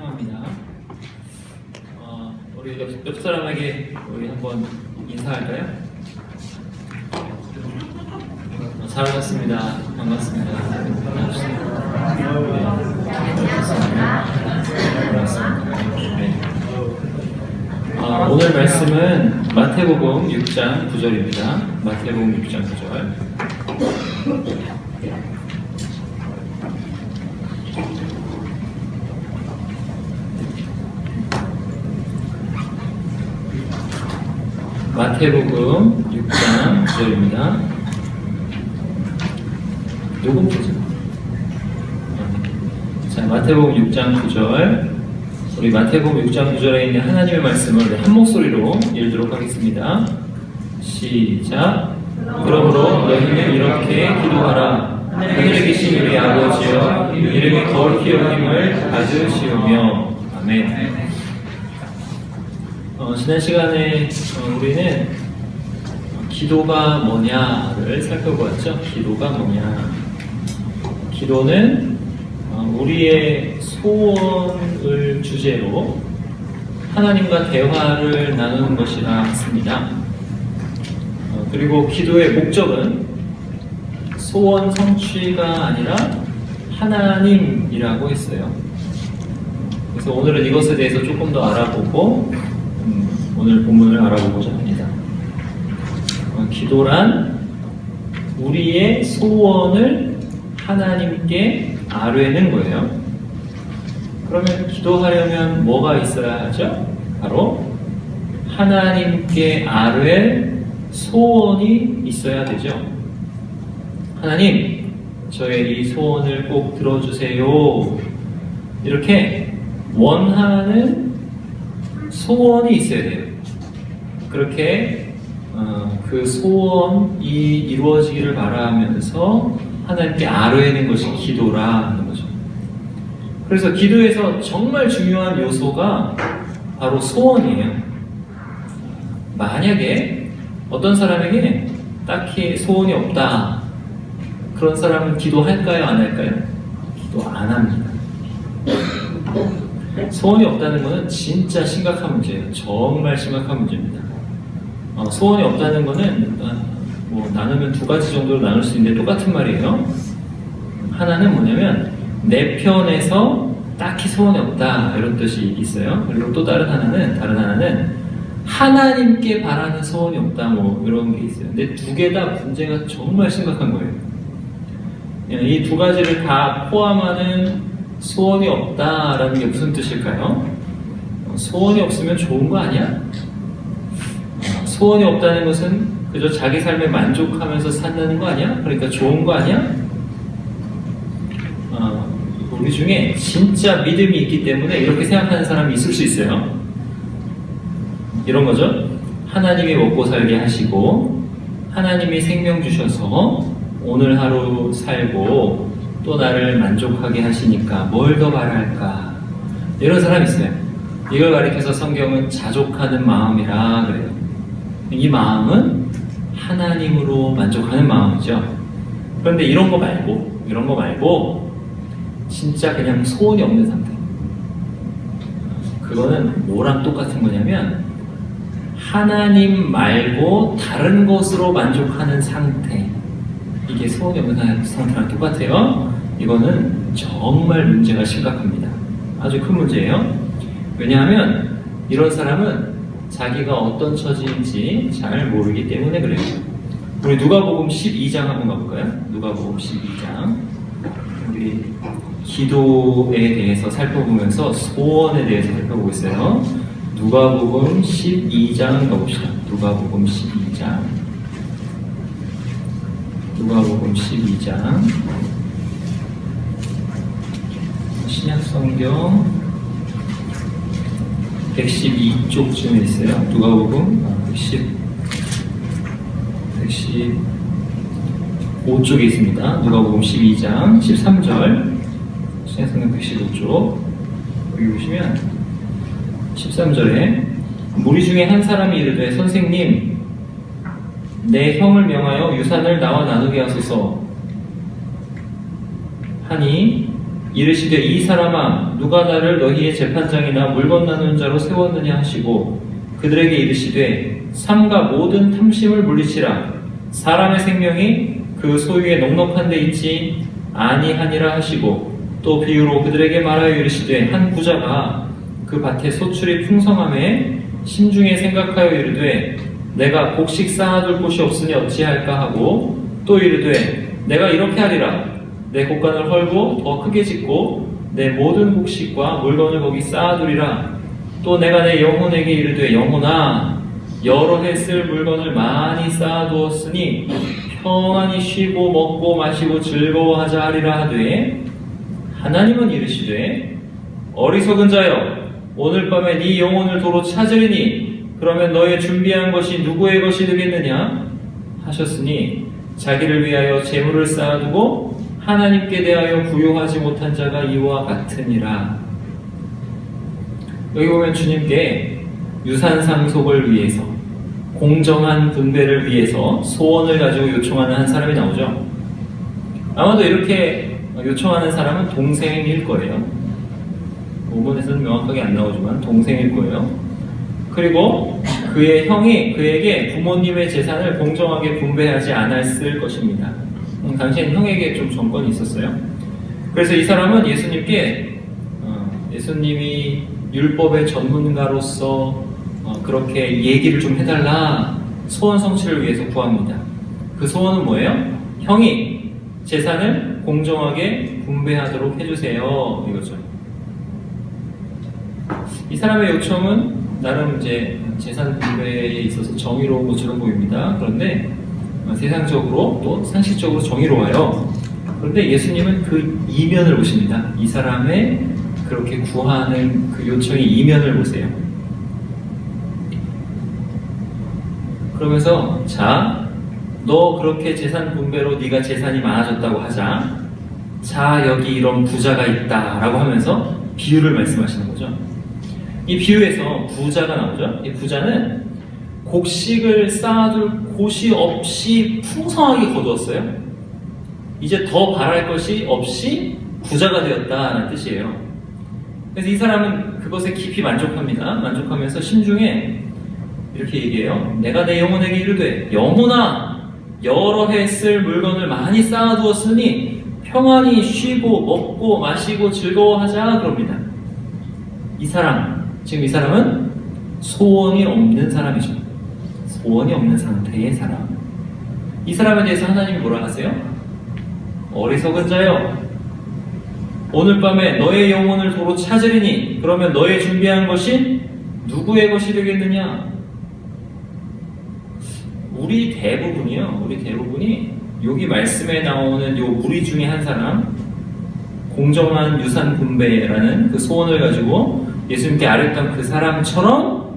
환영합니다. 우리 옆 사람에게 우리 한번 인사할까요? 잘 오셨습니다. 반갑습니다. 네. 오늘 말씀은 마태복음 6장 9절입니다. 마태복음 6장 9절. 마태복음 6장 9절입니다. 녹음되죠? 자, 마태복음 6장 9절. 우리 마태복음 6장 9절에 있는 하나님의 말씀을 한 목소리로 읽도록 하겠습니다. 시작. 그러므로 너희는 이렇게 기도하라. 하늘에 계신 우리 아버지여, 이름이 거룩히 여김을 받으시오며. 아멘. 지난 시간에 우리는 기도가 뭐냐를 살펴보았죠. 기도가 뭐냐. 기도는 우리의 소원을 주제로 하나님과 대화를 나누는 것이라 했습니다. 그리고 기도의 목적은 소원 성취가 아니라 하나님이라고 했어요. 그래서 오늘은 이것에 대해서 조금 더 알아보고 오늘 본문을 알아보고자 합니다. 기도란 우리의 소원을 하나님께 아뢰는 거예요. 그러면 기도하려면 뭐가 있어야 하죠? 바로 하나님께 아뢰 소원이 있어야 되죠. 하나님, 저의 이 소원을 꼭 들어주세요. 이렇게 원하는 소원이 있어야 돼요. 그렇게 그 소원이 이루어지기를 바라면서 하나님께 아뢰는 것이 기도라 하는 거죠. 그래서 기도에서 정말 중요한 요소가 바로 소원이에요. 만약에 어떤 사람에게 딱히 소원이 없다, 그런 사람은 기도할까요? 안 할까요? 기도 안 합니다. 소원이 없다는 것은 진짜 심각한 문제예요. 정말 심각한 문제입니다. 소원이 없다는 것은 나누면 두 가지 정도로 나눌 수 있는데 똑같은 말이에요. 하나는 뭐냐면 내 편에서 딱히 소원이 없다, 이런 뜻이 있어요. 그리고 또 다른 하나는 하나님께 바라는 소원이 없다, 이런 게 있어요. 근데 두 개 다 문제가 정말 심각한 거예요. 이 두 가지를 다 포함하는 소원이 없다라는 게 무슨 뜻일까요? 소원이 없으면 좋은 거 아니야? 소원이 없다는 것은 그저 자기 삶에 만족하면서 산다는 거 아니야? 그러니까 좋은 거 아니야? 우리 중에 진짜 믿음이 있기 때문에 이렇게 생각하는 사람이 있을 수 있어요. 이런 거죠. 하나님이 먹고 살게 하시고 하나님이 생명 주셔서 오늘 하루 살고 또 나를 만족하게 하시니까 뭘 더 바랄까, 이런 사람이 있어요. 이걸 가리켜서 성경은 자족하는 마음이라 그래요. 이 마음은 하나님으로 만족하는 마음이죠. 그런데 이런 거 말고 진짜 그냥 소원이 없는 상태, 그거는 뭐랑 똑같은 거냐면 하나님 말고 다른 것으로 만족하는 상태, 이게 소원이 없는 상태랑 똑같아요. 이거는 정말 문제가 심각합니다. 아주 큰 문제예요. 왜냐하면 이런 사람은 자기가 어떤 처지인지 잘 모르기 때문에 그래요. 우리 누가복음 12장 한번 가볼까요? 누가복음 12장. 우리 기도에 대해서 살펴보면서 소원에 대해서 살펴보고 있어요. 누가복음 12장 가봅시다. 누가복음 12장. 누가복음 12장. 신약성경 112쪽쯤에 있어요. 누가복음 115쪽에 있습니다. 누가복음 12장 13절. 신약성경 115쪽. 여기 보시면 13절에 무리 중에 한 사람이 이르되 선생님, 내 형을 명하여 유산을 나와 나누게 하소서 하니 이르시되 이 사람아 누가 나를 너희의 재판장이나 물건 나누는 자로 세웠느냐 하시고 그들에게 이르시되 삼가 모든 탐심을 물리치라. 사람의 생명이 그 소유에 넉넉한 데 있지 아니하니라 하시고 또 비유로 그들에게 말하여 이르시되 한 부자가 그 밭에 소출이 풍성함에 심중에 생각하여 이르되 내가 곡식 쌓아둘 곳이 없으니 어찌할까 하고 또 이르되 내가 이렇게 하리라. 내 곡간을 헐고 더 크게 짓고 내 모든 곡식과 물건을 거기 쌓아두리라. 또 내가 내 영혼에게 이르되 영혼아 여러 해 쓸 물건을 많이 쌓아두었으니 평안히 쉬고 먹고 마시고 즐거워하자 하리라 하되 하나님은 이르시되 어리석은 자여 오늘 밤에 네 영혼을 도로 찾으리니 그러면 너의 준비한 것이 누구의 것이 되겠느냐 하셨으니 자기를 위하여 재물을 쌓아두고 하나님께 대하여 부요하지 못한 자가 이와 같으니라. 여기 보면 주님께 유산 상속을 위해서 공정한 분배를 위해서 소원을 가지고 요청하는 한 사람이 나오죠. 아마도 이렇게 요청하는 사람은 동생일 거예요. 5번에서는 명확하게 안 나오지만 동생일 거예요. 그리고 그의 형이 그에게 부모님의 재산을 공정하게 분배하지 않았을 것입니다. 당시에는 형에게 좀 정권이 있었어요. 그래서 이 사람은 예수님께 예수님이 율법의 전문가로서 그렇게 얘기를 좀 해달라 소원 성취를 위해서 구합니다. 그 소원은 뭐예요? 형이 재산을 공정하게 분배하도록 해주세요 이거죠. 이 사람의 요청은 나름 이제 재산 분배에 있어서 정의로운 것처럼 보입니다. 그런데 세상적으로 또 상식적으로 정의로워요. 그런데 예수님은 그 이면을 보십니다. 이 사람의 그렇게 구하는 그 요청의 이면을 보세요. 그러면서 자, 너 그렇게 재산 분배로 네가 재산이 많아졌다고 하자. 자, 여기 이런 부자가 있다 라고 하면서 비유를 말씀하시는 거죠. 이 비유에서 부자가 나오죠. 이 부자는 곡식을 쌓아둘 곳이 없이 풍성하게 거두었어요. 이제 더 바랄 것이 없이 부자가 되었다는 뜻이에요. 그래서 이 사람은 그것에 깊이 만족합니다. 만족하면서 심중에 이렇게 얘기해요. 내가 내 영혼에게 이르되 영혼아 여러 해 쓸 물건을 많이 쌓아두었으니 평안히 쉬고 먹고 마시고 즐거워하자 그럽니다. 이 사람, 지금 이 사람은 소원이 없는 사람이죠. 소원이 없는 상태의 사람. 이 사람에 대해서 하나님이 뭐라 하세요? 어리석은 자여 오늘 밤에 너의 영혼을 도로 찾으리니 그러면 너의 준비한 것이 누구의 것이 되겠느냐? 우리 대부분이 여기 말씀에 나오는 요 무리 중에 한 사람 공정한 유산 분배라는 그 소원을 가지고 예수님께 아뢰던 그 사람처럼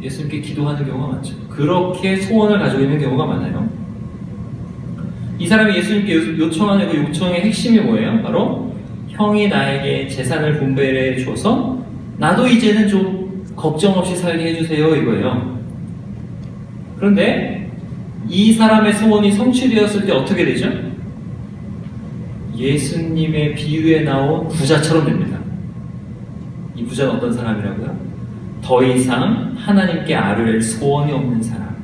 예수님께 기도하는 경우가 많죠. 그렇게 소원을 가지고 있는 경우가 많아요. 이 사람이 예수님께 요청하는 그 요청의 핵심이 뭐예요? 바로 형이 나에게 재산을 분배해 줘서 나도 이제는 좀 걱정 없이 살게 해주세요 이거예요. 그런데 이 사람의 소원이 성취되었을 때 어떻게 되죠? 예수님의 비유에 나온 부자처럼 됩니다. 이 부자는 어떤 사람이라고요? 더 이상 하나님께 아뢰할 소원이 없는 사람.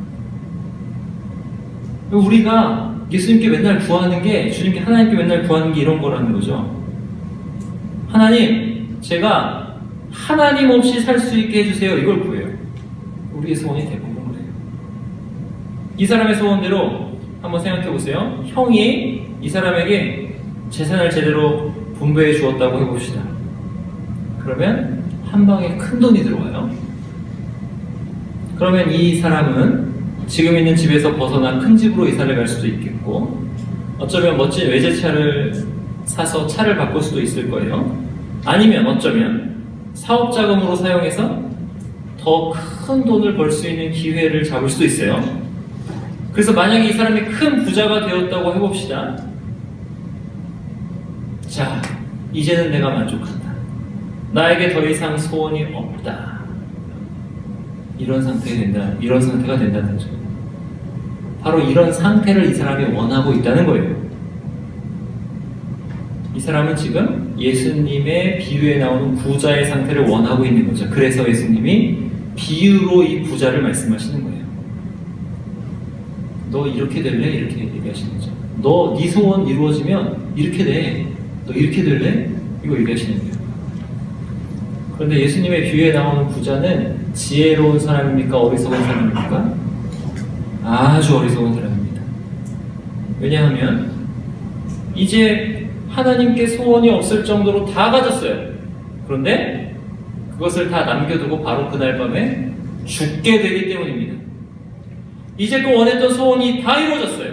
우리가 예수님께 맨날 구하는 게, 주님께 하나님께 맨날 구하는 게 이런 거라는 거죠. 하나님, 제가 하나님 없이 살 수 있게 해주세요. 이걸 구해요. 우리의 소원이 대부분 그래요. 이 사람의 소원대로 한번 생각해 보세요. 형이 이 사람에게 재산을 제대로 분배해 주었다고 해봅시다. 그러면 한 방에 큰 돈이 들어와요. 그러면 이 사람은 지금 있는 집에서 벗어나 큰 집으로 이사를 갈 수도 있겠고, 어쩌면 멋진 외제차를 사서 차를 바꿀 수도 있을 거예요. 아니면 어쩌면 사업 자금으로 사용해서 더 큰 돈을 벌 수 있는 기회를 잡을 수도 있어요. 그래서 만약에 이 사람이 큰 부자가 되었다고 해봅시다. 자, 이제는 내가 만족한다. 나에게 더 이상 소원이 없다. 이런 상태가 된다는 거죠. 바로 이런 상태를 이 사람이 원하고 있다는 거예요. 사람은 지금 예수님의 비유에 나오는 부자의 상태를 원하고 있는 거죠. 그래서 예수님이 비유로 이 부자를 말씀하시는 거예요. 너 이렇게 될래? 이렇게 얘기하시는 거죠. 너 네 소원 이루어지면 이렇게 돼. 너 이렇게 될래? 이거 얘기하시는 거예요. 그런데 예수님의 비유에 나오는 부자는 지혜로운 사람입니까? 어리석은 사람입니까? 아주 어리석은 사람입니다. 왜냐하면 이제 하나님께 소원이 없을 정도로 다 가졌어요. 그런데 그것을 다 남겨두고 바로 그날 밤에 죽게 되기 때문입니다. 이제껏 원했던 소원이 다 이루어졌어요.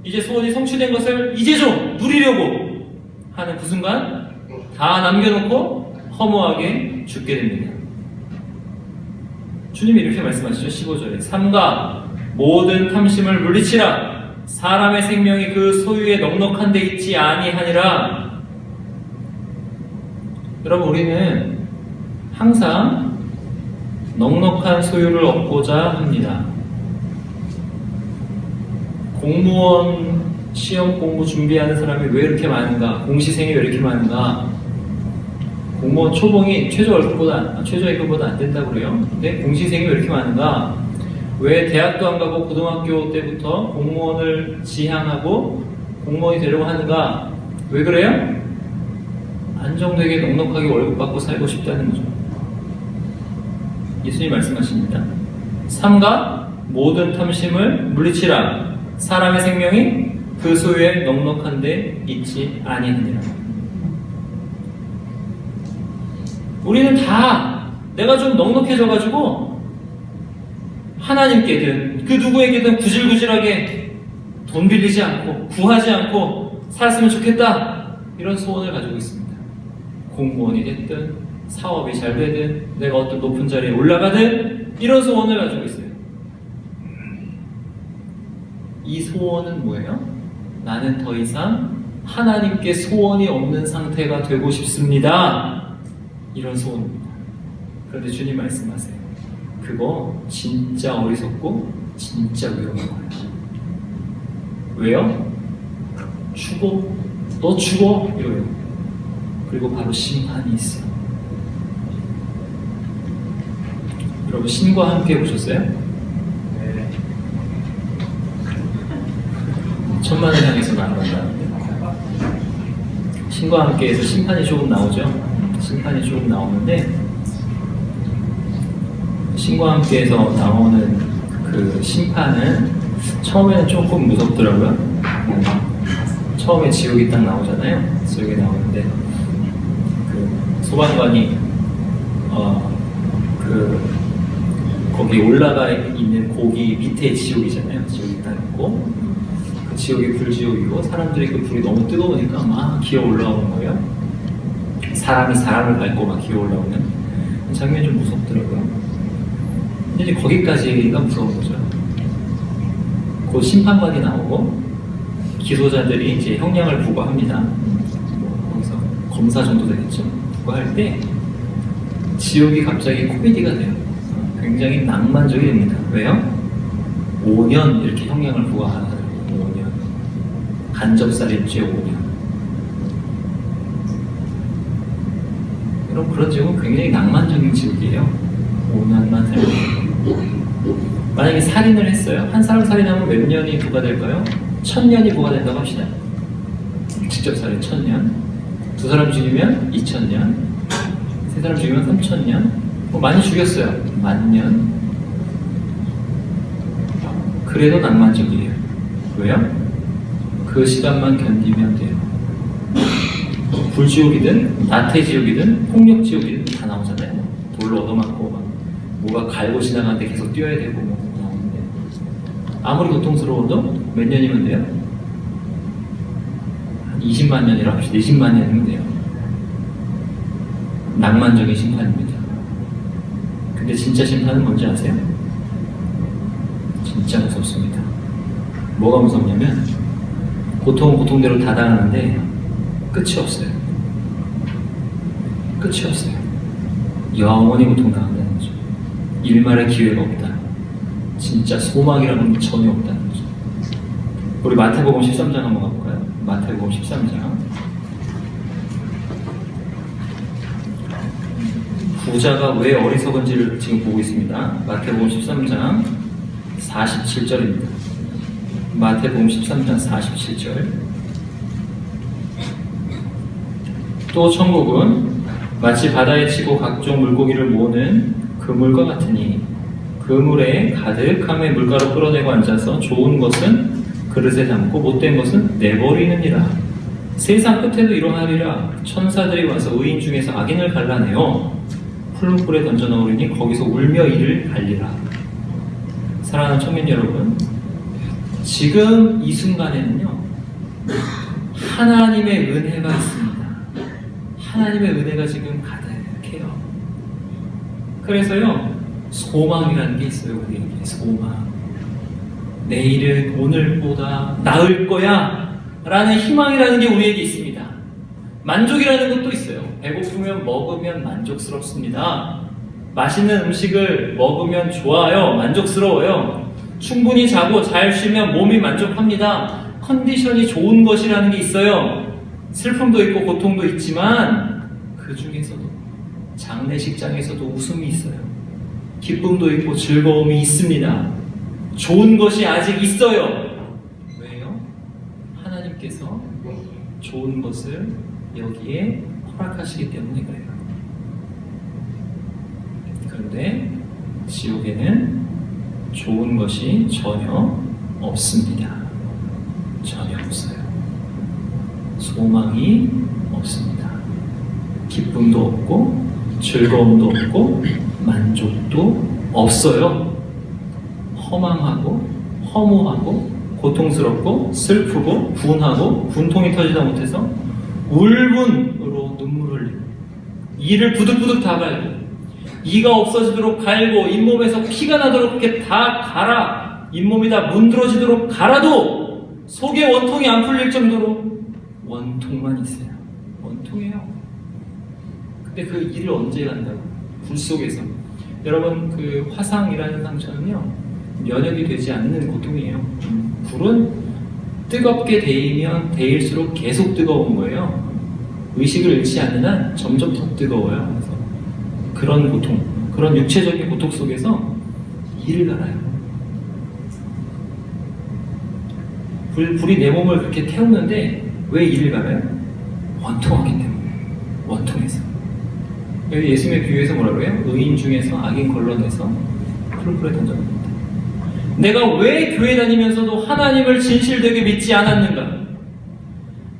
이제 소원이 성취된 것을 이제 좀 누리려고 하는 그 순간 다 남겨놓고 허무하게 죽게 됩니다. 주님이 이렇게 말씀하시죠. 15절에 삼가 모든 탐심을 물리치라. 사람의 생명이 그 소유에 넉넉한 데 있지 아니하니라. 여러분, 우리는 항상 넉넉한 소유를 얻고자 합니다. 공무원 시험 공부 준비하는 사람이 왜 이렇게 많은가? 공시생이 왜 이렇게 많은가? 공무원 초봉이 최저 임금보다 안 된다고 그래요. 근데 공시생이 왜 이렇게 많은가? 왜 대학도 안 가고 고등학교 때부터 공무원을 지향하고 공무원이 되려고 하는가? 왜 그래요? 안정되게 넉넉하게 월급 받고 살고 싶다는 거죠. 예수님 말씀하십니다. 삼가 모든 탐심을 물리치라. 사람의 생명이 그 소유에 넉넉한 데 있지 아니하니라. 우리는 다 내가 좀 넉넉해져가지고 하나님께든 그 누구에게든 구질구질하게 돈 빌리지 않고 구하지 않고 살았으면 좋겠다, 이런 소원을 가지고 있습니다. 공무원이 됐든 사업이 잘 되든 내가 어떤 높은 자리에 올라가든 이런 소원을 가지고 있어요. 이 소원은 뭐예요? 나는 더 이상 하나님께 소원이 없는 상태가 되고 싶습니다, 이런 소원입니다. 그런데 주님 말씀하세요. 그거 진짜 어리석고 진짜 위험한 거예요. 왜요? 죽어. 너 죽어. 이래요. 그리고 바로 심판이 있어요. 여러분, 신과 함께 보셨어요? 네. 천만을 향해서 나아간다는데, 신과 함께해서 심판이 조금 나오죠. 심판이 조금 나오는데, 신과 함께해서 나오는 그 심판은 처음에는 조금 무섭더라고요. 처음에 지옥이 딱 나오잖아요. 지옥이 나오는데 그 소방관이 거기 올라가 있는 고기 밑에 지옥이잖아요. 지옥이 딱 있고 그 지옥이 불지옥이고 사람들이 그 불이 너무 뜨거우니까 막 기어 올라오는 거예요. 사람이 사람을 밟고 막 기어 올라오는 장면이 좀 무섭더라고요. 근데 이제 거기까지가 무서운 거죠. 곧 심판관이 나오고 기소자들이 이제 형량을 부과합니다. 거기서 검사 정도 되겠죠. 부과할 때 지옥이 갑자기 코미디가 돼요. 굉장히 낭만적이 됩니다. 왜요? 5년 이렇게 형량을 부과하는 5년. 간접살인죄 5년. 여러분, 그런 지옥은 굉장히 낭만적인 지옥이에요. 5년만 살고. 만약에 살인을 했어요. 한 사람 살인하면 몇 년이 부과될까요? 1000년이 부과된다고 합시다. 직접 살인 1000년. 두 사람 죽이면 2000년. 세 사람 죽이면 3000년. 뭐 많이 죽였어요. 10,000년. 그래도 낭만적이에요. 왜요? 그 시간만 견디면 돼요. 불지옥이든 나태지옥이든 폭력지옥이든 다 나오잖아요. 돌로 얻어맞고 막 뭐가 갈고 지나가는데 계속 뛰어야 되고 뭐 나오는데, 아무리 고통스러워도 몇 년이면 돼요? 한 20만 년이라 합시다. 20만 년이면 돼요. 낭만적인 심판입니다. 근데 진짜 심판은 뭔지 아세요? 진짜 무섭습니다. 뭐가 무섭냐면 고통은 고통대로 다 당하는데 끝이 없어요. 끝이 없어요. 영원히 고통당한다는 거죠. 일말의 기회가 없다. 진짜 소망이라는 건 전혀 없다는 거죠. 우리 마태복음 13장 한번 가볼까요? 마태복음 13장 부자가 왜 어리석은지를 지금 보고 있습니다. 마태복음 13장 47절입니다. 마태복음 13장 47절. 또 천국은 마치 바다에 치고 각종 물고기를 모으는 그물과 같으니 그물에 가득함의 물가로 끌어내고 앉아서 좋은 것은 그릇에 담고 못된 것은 내버리느니라. 세상 끝에도 이러하리라. 천사들이 와서 의인 중에서 악인을 갈라내어 풀무불에 던져 넣으리니 거기서 울며 이를 갈리라. 사랑하는 청년 여러분, 지금 이 순간에는요, 하나님의 은혜가 있습니다. 하나님의 은혜가 지금 가득해요. 그래서요, 소망이라는 게 있어요. 우리에게 소망. 내일은 오늘보다 나을 거야 라는 희망이라는 게 우리에게 있습니다. 만족이라는 것도 있어요. 배고프면 먹으면 만족스럽습니다. 맛있는 음식을 먹으면 좋아요. 만족스러워요. 충분히 자고 잘 쉬면 몸이 만족합니다. 컨디션이 좋은 것이라는 게 있어요. 슬픔도 있고 고통도 있지만 그 중에서도 장례식장에서도 웃음이 있어요. 기쁨도 있고 즐거움이 있습니다. 좋은 것이 아직 있어요. 왜요? 하나님께서 좋은 것을 여기에 허락하시기 때문에 그래요. 그런데 지옥에는 좋은 것이 전혀 없습니다. 전혀 없어요. 소망이 없습니다. 기쁨도 없고 즐거움도 없고 만족도 없어요. 허망하고 허무하고 고통스럽고 슬프고 분하고 분통이 터지다 못해서 울분으로 눈물을 흘리고 이를 부득부득 다 갈고 이가 없어지도록 갈고 잇몸에서 피가 나도록 이렇게 다 갈아 잇몸이 다 문드러지도록 갈아도 속에 원통이 안 풀릴 정도로 원통만 있어요. 원통이에요. 근데 그 일을 언제 간다고? 불 속에서. 여러분, 그 화상이라는 상처는요, 면역이 되지 않는 고통이에요. 불은 뜨겁게 데이면 데일수록 계속 뜨거운 거예요. 의식을 잃지 않는 한 점점 더 뜨거워요. 그래서 그런 고통, 그런 육체적인 고통 속에서 이를 갈아요. 불이 내 몸을 그렇게 태우는데 왜 이를 갈아요? 원통하기 때문에. 원통해서. 여기 예수님의 비유에서 뭐라고 해요? 의인 중에서 악인 걸러내서 풀풀에 던져놓는다. 내가 왜 교회 다니면서도 하나님을 진실되게 믿지 않았는가?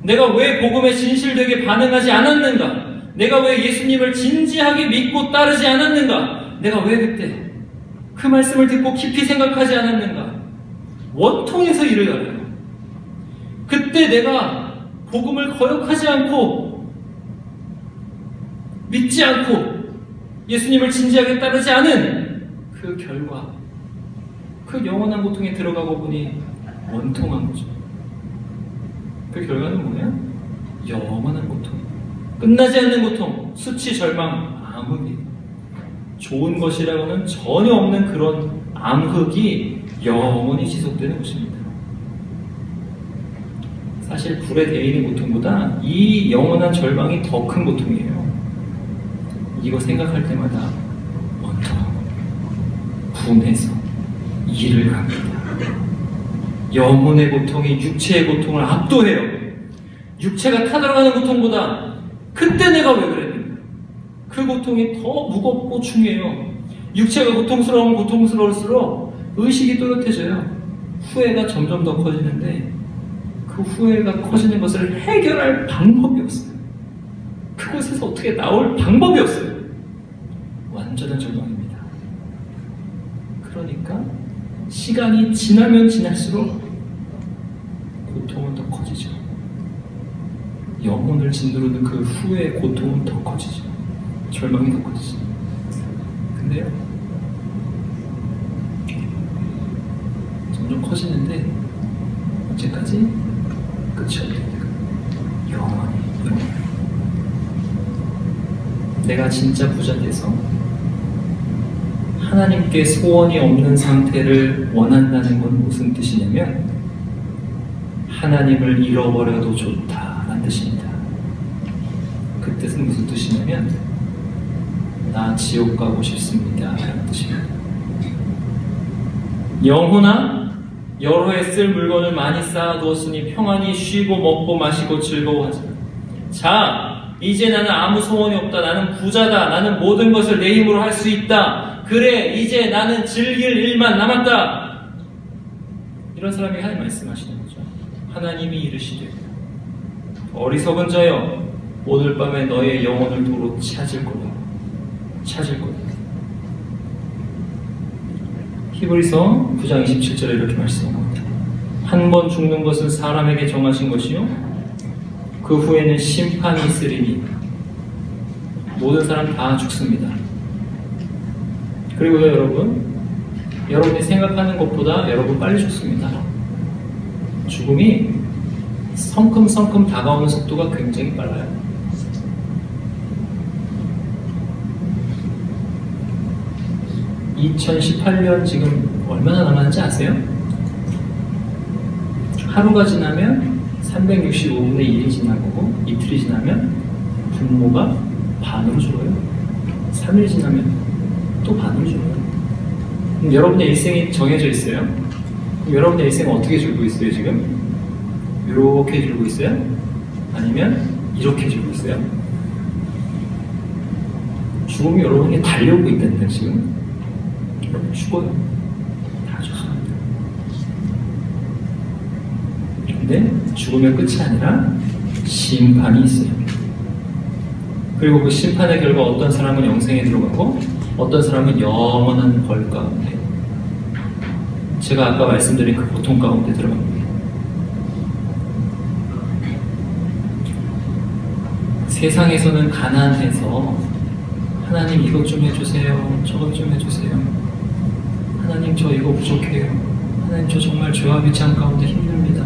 내가 왜 복음에 진실되게 반응하지 않았는가? 내가 왜 예수님을 진지하게 믿고 따르지 않았는가? 내가 왜 그때 그 말씀을 듣고 깊이 생각하지 않았는가? 원통에서 이를 갈아요. 그때 내가 복음을 거역하지 않고 믿지 않고 예수님을 진지하게 따르지 않은 그 결과, 그 영원한 고통에 들어가고 보니 원통한 거죠. 그 결과는 뭐예요? 영원한 고통, 끝나지 않는 고통, 수치, 절망, 암흑이. 좋은 것이라고는 전혀 없는 그런 암흑이 영원히 지속되는 것입니다. 사실 불에 데이는 고통보다 이 영원한 절망이 더 큰 고통이에요. 이거 생각할 때마다 원통하고 분해서 이를 갑니다. 영혼의 고통이 육체의 고통을 압도해요. 육체가 타들어가는 고통보다 그때 내가 왜 그랬는가? 그 고통이 더 무겁고 중요해요. 육체가 고통스러우면 고통스러울수록 의식이 또렷해져요. 후회가 점점 더 커지는데 그 후회가 커지는 것을 해결할 방법이 없어요. 그곳에서 어떻게 나올 방법이 없어요. 완전한 절망입니다. 그러니까 시간이 지나면 지날수록 고통은 더 커지죠. 영혼을 짓누르는 그 후의 고통은 더 커지죠. 절망이 더 커지죠. 근데요, 점점 커지는데 언제까지? 끝이 없습니다. 영원히. 내가 진짜 부자 돼서 하나님께 소원이 없는 상태를 원한다는 건 무슨 뜻이냐면 하나님을 잃어버려도 좋다라는 뜻입니다. 그 뜻은 무슨 뜻이냐면 나 지옥 가고 싶습니다. 라는 뜻입니다. 영혼아, 여러 해 쓸 물건을 많이 쌓아두었으니 평안히 쉬고 먹고 마시고 즐거워하자. 자, 이제 나는 아무 소원이 없다. 나는 부자다. 나는 모든 것을 내 힘으로 할 수 있다. 그래, 이제 나는 즐길 일만 남았다. 이런 사람이 하나님 말씀하시는 거죠. 하나님이 이르시되 어리석은 자여, 오늘 밤에 너의 영혼을 도로 찾을 거다. 찾을 거다. 히브리서 9장 27절에 이렇게 말씀합니다. 한 번 죽는 것은 사람에게 정하신 것이요 그 후에는 심판이 있으리니. 모든 사람 다 죽습니다. 그리고요, 여러분이 생각하는 것보다 여러분 빨리 죽습니다. 죽음이 성큼성큼 다가오는 속도가 굉장히 빨라요. (2018년) 지금 얼마나 남았는지 아세요? 하루가 지나면 365분의 1이 지나고, 이틀이 지나면 분모가 반으로 줄어요. 3일 지나면 또 반으로 줄어요. 그럼 여러분의 일생이 정해져 있어요. 그럼 여러분의 일생은 어떻게 줄고 있어요, 지금? 이렇게 줄고 있어요? 아니면 이렇게 줄고 있어요? 죽음이 여러분에게 달려오고 있다니까요, 지금. 죽어요. 다 죽습니다. 근데 죽으면 끝이 아니라 심판이 있어요. 그리고 그 심판의 결과 어떤 사람은 영생에 들어가고 어떤 사람은 영원한 벌 가운데, 제가 아까 말씀드린 그 고통 가운데 들어갑니다. 세상에서는 가난해서 하나님 이것 좀 해주세요, 저것 좀 해주세요, 하나님 저 이거 부족해요, 하나님 저 정말 죄와 비참 가운데 힘듭니다,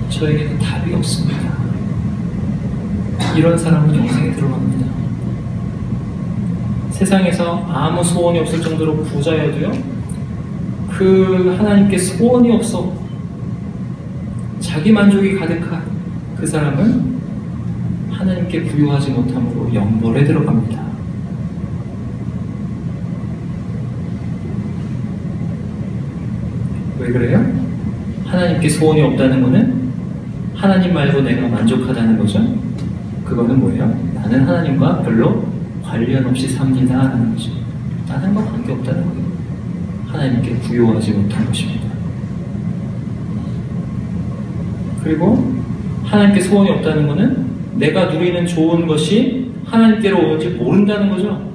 저에게는 답이 없습니다. 이런 사람은 영생에 들어갑니다. 세상에서 아무 소원이 없을 정도로 부자여도요, 그 하나님께 소원이 없어 자기 만족이 가득한 그 사람은 하나님께 부유하지 못함으로 영벌에 들어갑니다. 왜 그래요? 하나님께 소원이 없다는 것은 하나님 말고 내가 만족하다는 거죠. 그거는 뭐예요? 나는 하나님과 별로 관련 없이 삽니다 라는 거죠. 하나님과 관계없다는 거예요. 하나님께 부요하지 못한 것입니다. 그리고 하나님께 소원이 없다는 것은 내가 누리는 좋은 것이 하나님께로 오는지 모른다는 거죠.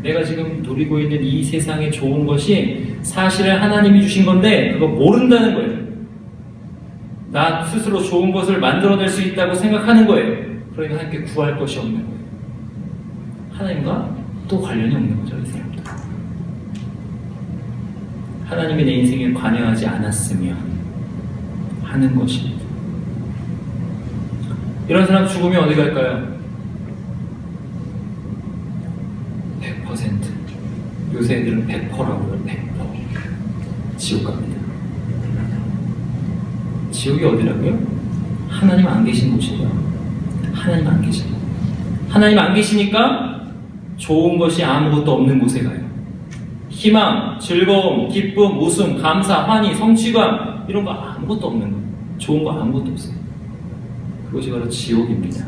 내가 지금 누리고 있는 이 세상의 좋은 것이 사실은 하나님이 주신 건데 그거 모른다는 거예요. 나 스스로 좋은 것을 만들어낼 수 있다고 생각하는 거예요. 그러니까 하나님께 구할 것이 없는 거예요. 하나님과 또 관련이 없는 거죠, 이 사람들. 하나님이 내 인생에 관여하지 않았으면 하는 것입니다. 이런 사람 죽으면 어디 갈까요? 100%. 요새 애들은 100%라고 해요. 100%. 지옥 갑니다. 지옥이 어디라고요? 하나님 안 계신 곳이죠. 하나님 안 계신 곳. 하나님 안 계시니까 좋은 것이 아무것도 없는 곳에 가요. 희망, 즐거움, 기쁨, 웃음, 감사, 환희, 성취감, 이런 거 아무것도 없는 거예요. 좋은 거 아무것도 없어요. 그것이 바로 지옥입니다.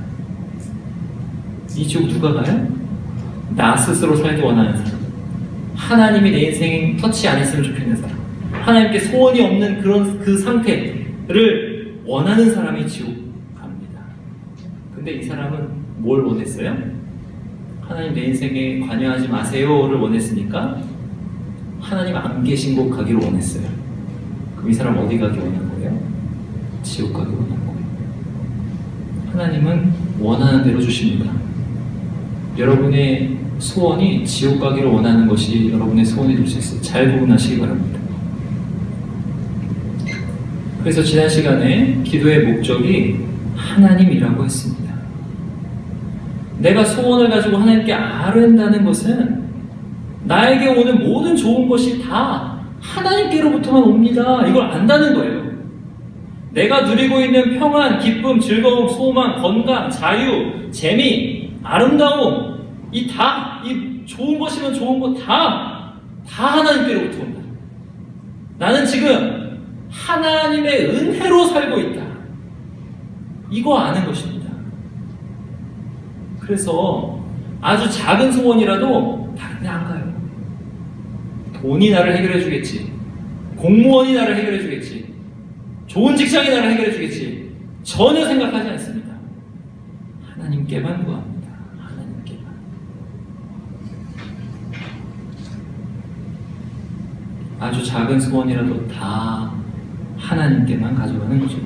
이 지옥 누가 가요? 나 스스로 살기 원하는 사람, 하나님이 내 인생 터치 안 했으면 좋겠는 사람, 하나님께 소원이 없는 그런 그 상태를 원하는 사람이 지옥 갑니다. 근데 이 사람은 뭘 원했어요? 하나님 내 인생에 관여하지 마세요를 원했으니까 하나님 안 계신 곳 가기를 원했어요. 그럼 이 사람 어디 가기 원한 거예요? 지옥 가기 원한 거예요. 하나님은 원하는 대로 주십니다. 여러분의 소원이 지옥 가기를 원하는 것이 여러분의 소원이 될 수 있어요. 잘 구분하시기 바랍니다. 그래서 지난 시간에 기도의 목적이 하나님이라고 했습니다. 내가 소원을 가지고 하나님께 아뢰는다는 것은 나에게 오는 모든 좋은 것이 다 하나님께로부터만 옵니다. 이걸 안다는 거예요. 내가 누리고 있는 평안, 기쁨, 즐거움, 소망, 건강, 자유, 재미, 아름다움, 이 좋은 것이면 좋은 것 다 하나님께로부터 온다. 나는 지금 하나님의 은혜로 살고 있다. 이거 아는 것입니다. 그래서 아주 작은 소원이라도 다른 데 안 가요. 돈이 나를 해결해 주겠지. 공무원이 나를 해결해 주겠지. 좋은 직장이 나를 해결해 주겠지. 전혀 생각하지 않습니다. 하나님께만 구합니다. 하나님께만. 아주 작은 소원이라도 다 하나님께만 가져가는 거죠.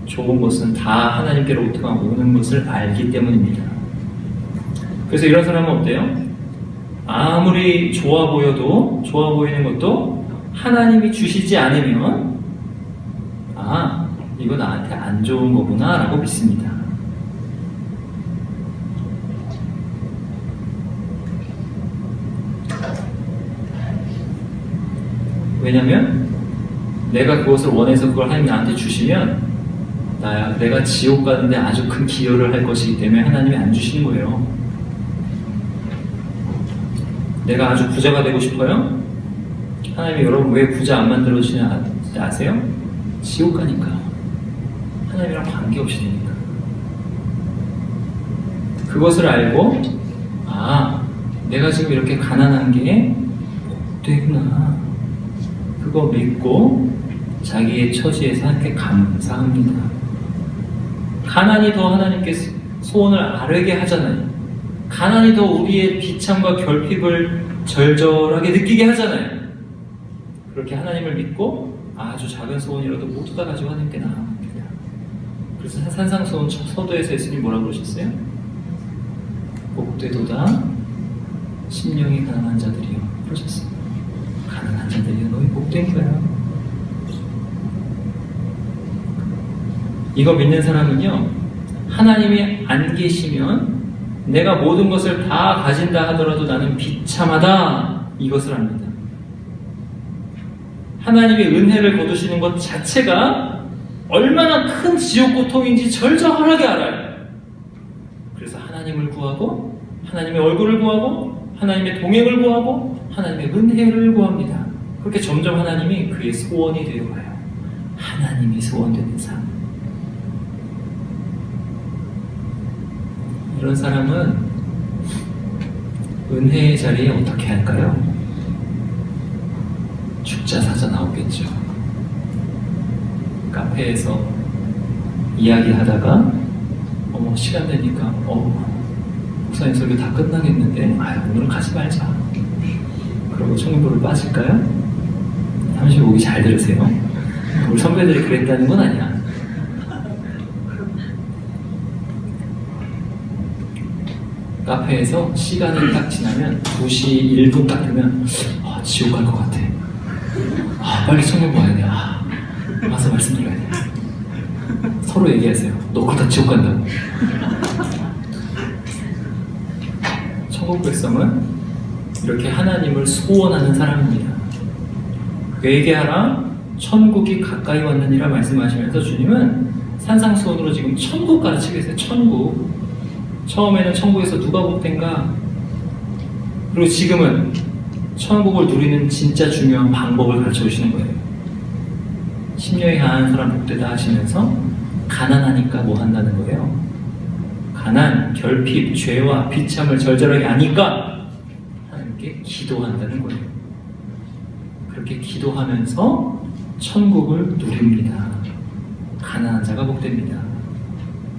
좋은 것은 다 하나님께로부터만 오는 것을 알기 때문입니다. 그래서 이런 사람은 어때요? 아무리 좋아 보이는 것도 하나님이 주시지 않으면 이거 나한테 안 좋은 거구나 라고 믿습니다. 왜냐면 내가 그것을 원해서 그걸 하나님 나한테 주시면 내가 지옥 가는데 아주 큰 기여를 할 것이기 때문에 하나님이 안 주시는 거예요. 내가 아주 부자가 되고 싶어요? 하나님이 여러분 왜 부자 안 만들어주시는지 아세요? 지옥 가니까. 하나님이랑 관계없이 되니까. 그것을 알고 내가 지금 이렇게 가난한 게 되구나. 그거 믿고 자기의 처지에서 함께 감사합니다. 가난이 더 하나님께 소원을 아뢰게 하잖아요. 가난이 더 우리의 비참과 결핍을 절절하게 느끼게 하잖아요. 그렇게 하나님을 믿고 아주 작은 소원이라도 모두 다 가지고 하나님께 나아갑니다. 그래서 산상수훈 서도에서 예수님이 뭐라고 그러셨어요? 복되도다 심령이 가난한 자들이요 그러셨어요. 가난한 자들이요 너희 복된 거야. 이거 믿는 사람은요, 하나님이 안 계시면 내가 모든 것을 다 가진다 하더라도 나는 비참하다 이것을 압니다. 하나님의 은혜를 거두시는 것 자체가 얼마나 큰 지옥 고통인지 절절하게 알아요. 그래서 하나님을 구하고 하나님의 얼굴을 구하고 하나님의 동행을 구하고 하나님의 은혜를 구합니다. 그렇게 점점 하나님이 그의 소원이 되어가요. 하나님이 소원되는 삶. 이런 사람은 은혜의 자리에 어떻게 할까요? 죽자사자 나오겠죠. 카페에서 이야기하다가 시간 되니까 목사님 설교 다 끝나겠는데 오늘은 가지 말자. 그러고 청문부를 빠질까요? 잠시 보기 잘 들으세요. 우리 선배들이 그랬다는 건 아니야. 카페에서 시간이 딱 지나면 2시 1분 딱 되면 지옥 갈 것 같아. 빨리 청문 봐야 돼. 와서 말씀드려야 돼. 서로 얘기하세요. 너 그러다 지옥 간다고. 천국 백성은 이렇게 하나님을 소원하는 사람입니다. 회개하라 천국이 가까이 왔느니라 말씀하시면서 주님은 산상수훈으로 지금 천국 가르치고 계세요. 천국. 처음에는 천국에서 누가 복된가? 그리고 지금은 천국을 누리는 진짜 중요한 방법을 가르쳐 주시는 거예요. 심령이 가난한 사람 복되다 하시면서 가난하니까 뭐 한다는 거예요? 가난, 결핍, 죄와 비참을 절절하게 아니까 하나님께 기도한다는 거예요. 그렇게 기도하면서 천국을 누립니다. 가난한 자가 복됩니다.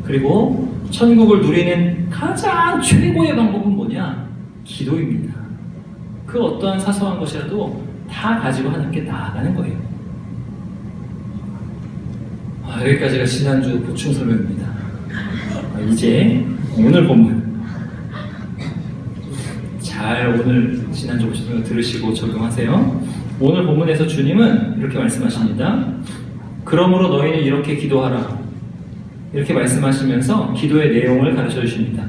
그리고 천국을 누리는 가장 최고의 방법은 뭐냐? 기도입니다. 그 어떠한 사소한 것이라도 다 가지고 하나님께 나아가는 거예요. 여기까지가 지난주 보충 설명입니다. 이제 오늘 본문 잘 오늘 지난주 보충 설명 들으시고 적용하세요. 오늘 본문에서 주님은 이렇게 말씀하십니다. 그러므로 너희는 이렇게 기도하라. 이렇게 말씀하시면서 기도의 내용을 가르쳐 주십니다.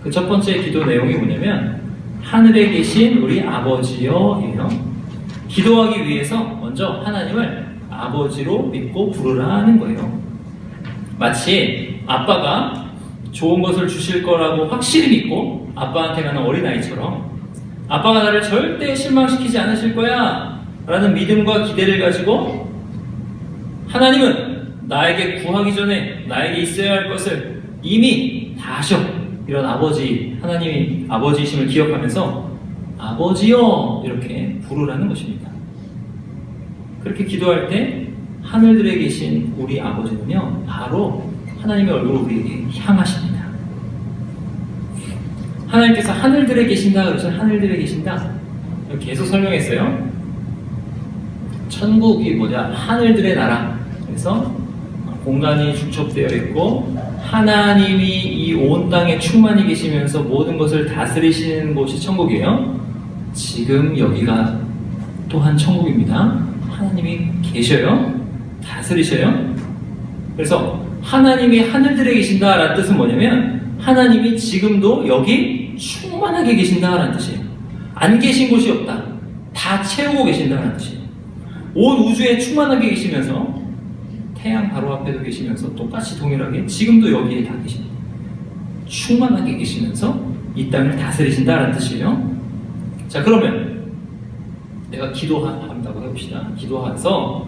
그 첫 번째 기도 내용이 뭐냐면 하늘에 계신 우리 아버지여예요. 기도하기 위해서 먼저 하나님을 아버지로 믿고 부르라 하는 거예요. 마치 아빠가 좋은 것을 주실 거라고 확실히 믿고 아빠한테 가는 어린아이처럼 아빠가 나를 절대 실망시키지 않으실 거야 라는 믿음과 기대를 가지고 하나님은 나에게 구하기 전에 나에게 있어야 할 것을 이미 다 하셔. 이런 아버지, 하나님이 아버지이심을 기억하면서 아버지여 이렇게 부르라는 것입니다. 그렇게 기도할 때 하늘들에 계신 우리 아버지는요 바로 하나님의 얼굴을 우리에게 향하십니다. 하나님께서 하늘들에 계신다 그러죠. 하늘들에 계신다 계속 설명했어요. 천국이 뭐냐? 하늘들의 나라. 그래서 공간이 축적되어 있고 하나님이 이 온 땅에 충만히 계시면서 모든 것을 다스리시는 곳이 천국이에요. 지금 여기가 또한 천국입니다. 하나님이 계셔요. 다스리셔요. 그래서 하나님이 하늘들에 계신다라는 뜻은 뭐냐면 하나님이 지금도 여기 충만하게 계신다라는 뜻이에요. 안 계신 곳이 없다. 다 채우고 계신다라는 뜻이에요. 온 우주에 충만하게 계시면서 태양 바로 앞에도 계시면서 똑같이 동일하게 지금도 여기에 다 계십니다. 충만하게 계시면서 이 땅을 다스리신다라는 뜻이에요. 자, 그러면 내가 기도한다고 해봅시다. 기도해서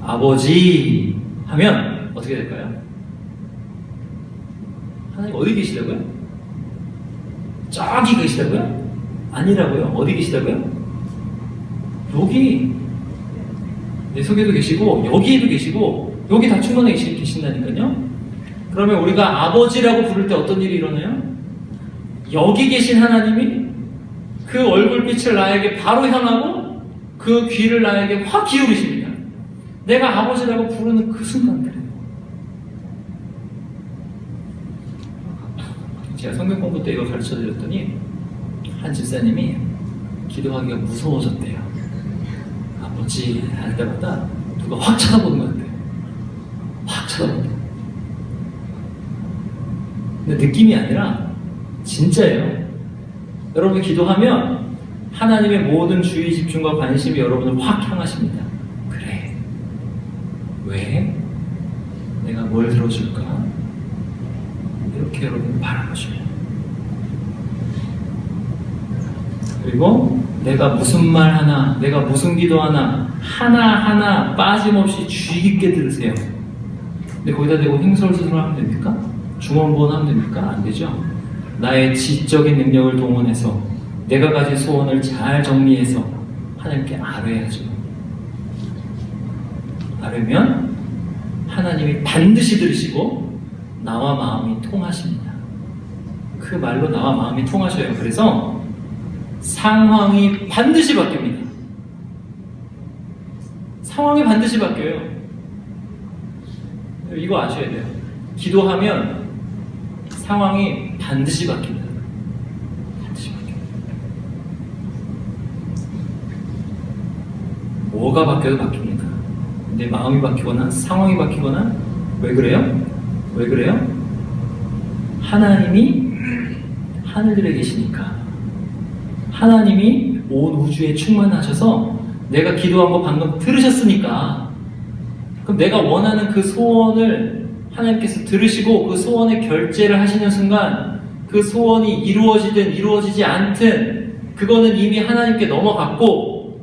아버지 하면 어떻게 될까요? 하나님 어디 계시다고요? 저기 계시다고요? 아니라고요. 어디 계시다고요? 여기 내 속에도 계시고 여기에도 계시고 여기 다 충만하게 계신다니까요. 그러면 우리가 아버지라고 부를 때 어떤 일이 일어나요? 여기 계신 하나님이 그 얼굴빛을 나에게 바로 향하고 그 귀를 나에게 확 기울이십니다. 내가 아버지라고 부르는 그 순간 그래요. 제가 성경 공부 때 이거 가르쳐 드렸더니 한 집사님이 기도하기가 무서워졌대요. 아버지 할 때마다 누가 확 쳐다보는 것 같아요. 확 쳐다보는. 근데 느낌이 아니라 진짜예요. 여러분이 기도하면 하나님의 모든 주의 집중과 관심이 여러분을 확 향하십니다. 그래. 왜? 내가 뭘 들어줄까? 이렇게 여러분 바라보셔요. 그리고 내가 무슨 말 하나, 내가 무슨 기도 하나하나 빠짐없이 주의 깊게 들으세요. 근데 거기다 대고 횡설수설 하면 됩니까? 중언부언 하면 됩니까? 안 되죠. 나의 지적인 능력을 동원해서 내가 가진 소원을 잘 정리해서 하나님께 아뢰야죠. 아뢰면 하나님이 반드시 들으시고 나와 마음이 통하십니다. 그 말로 나와 마음이 통하셔요. 그래서 상황이 반드시 바뀝니다. 상황이 반드시 바뀌어요. 이거 아셔야 돼요. 기도하면 상황이 반드시 바뀝니다. 반드시 바뀝니다. 뭐가 바뀌어도 바뀝니다. 내 마음이 바뀌거나 상황이 바뀌거나 왜 그래요? 왜 그래요? 하나님이 하늘들에 계시니까. 하나님이 온 우주에 충만하셔서 내가 기도한 거 방금 들으셨으니까 그럼 내가 원하는 그 소원을 하나님께서 들으시고 그 소원의 결제를 하시는 순간 그 소원이 이루어지든 이루어지지 않든 그거는 이미 하나님께 넘어갔고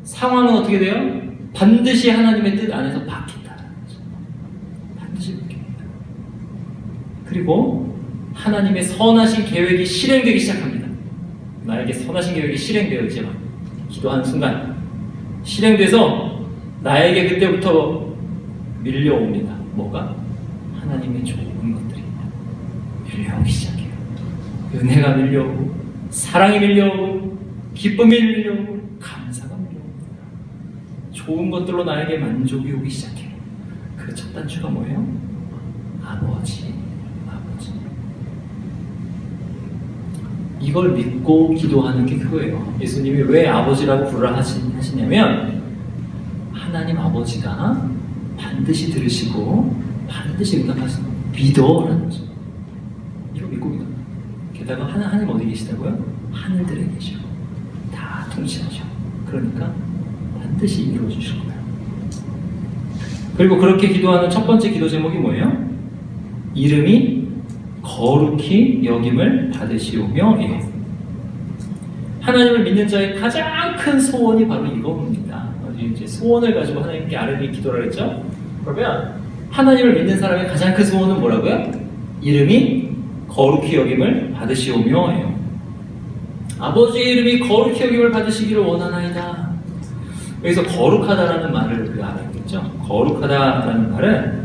상황은 어떻게 돼요? 반드시 하나님의 뜻 안에서 바뀐다. 반드시 바뀝니다. 그리고 하나님의 선하신 계획이 실행되기 시작합니다. 나에게 선하신 계획이 실행되어 이제 막 기도하는 순간 실행돼서 나에게 그때부터 밀려옵니다. 뭐가? 하나님의 좋은 것들입니다. 밀려오기 시작해요. 은혜가 밀려오고 사랑이 밀려오고 기쁨이 밀려오고 감사가 밀려옵니다. 좋은 것들로 나에게 만족이 오기 시작해요. 그 첫 단추가 뭐예요? 아버지. 이걸 믿고 기도하는 게 그거예요. 예수님이 왜 아버지라고 부르라 하시냐면 하나님 아버지가 반드시 들으시고 반드시 응답하시는 믿어라는 거죠. 이거 믿고 기도. 게다가 하나님 어디 계시다고요? 하늘들에 계셔. 다 통치하셔. 그러니까 반드시 이루어 주실 거예요. 그리고 그렇게 기도하는 첫 번째 기도 제목이 뭐예요? 이름이 거룩히 여김을 받으시오며 예. 하나님을 믿는 자의 가장 큰 소원이 바로 이겁니다. 이제 소원을 가지고 하나님께 아뢰는 기도를 했죠. 그러면 하나님을 믿는 사람의 가장 큰 소원은 뭐라고요? 이름이 거룩히 여김을 받으시오며 예요. 아버지의 이름이 거룩히 여김을 받으시기를 원하나이다. 여기서 거룩하다라는 말을 알아야겠죠. 거룩하다라는 말은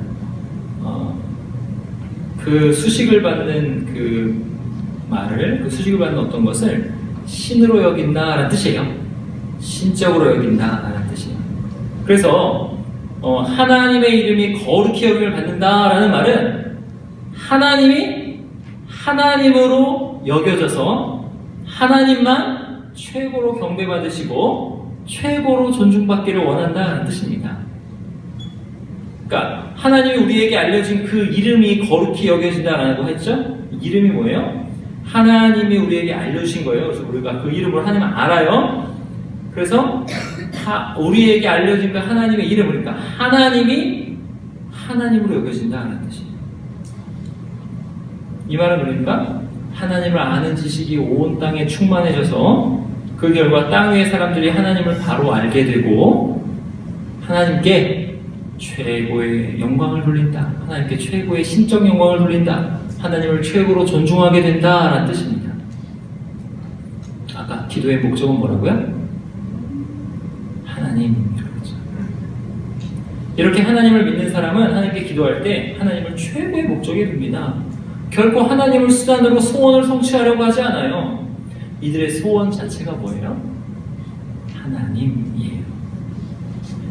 그 수식을 받는 그 말을, 그 수식을 받는 어떤 것을 신으로 여긴다라는 뜻이에요. 신적으로 여긴다라는 뜻이에요. 그래서 하나님의 이름이 거룩히 여김을 받는다라는 말은 하나님이 하나님으로 여겨져서 하나님만 최고로 경배받으시고 최고로 존중받기를 원한다는 뜻입니다. 그러니까 하나님이 우리에게 알려진 그 이름이 거룩히 여겨진다라고 했죠? 이름이 뭐예요? 하나님이 우리에게 알려주신 거예요. 그래서 우리가 그 이름을 하나님 알아요. 그래서 우리에게 알려진 그 하나님의 이름을, 그러니까 하나님이 하나님으로 여겨진다는 뜻이에요. 이 말은 그러니까 하나님을 아는 지식이 온 땅에 충만해져서 그 결과 땅 위의 사람들이 하나님을 바로 알게 되고 하나님께 최고의 영광을 돌린다. 하나님께 최고의 신적 영광을 돌린다. 하나님을 최고로 존중하게 된다라는 뜻입니다. 아까 기도의 목적은 뭐라고요? 하나님. 이렇게 하나님을 믿는 사람은 하나님께 기도할 때 하나님을 최고의 목적에 둡니다. 결코 하나님을 수단으로 소원을 성취하려고 하지 않아요. 이들의 소원 자체가 뭐예요? 하나님이에요.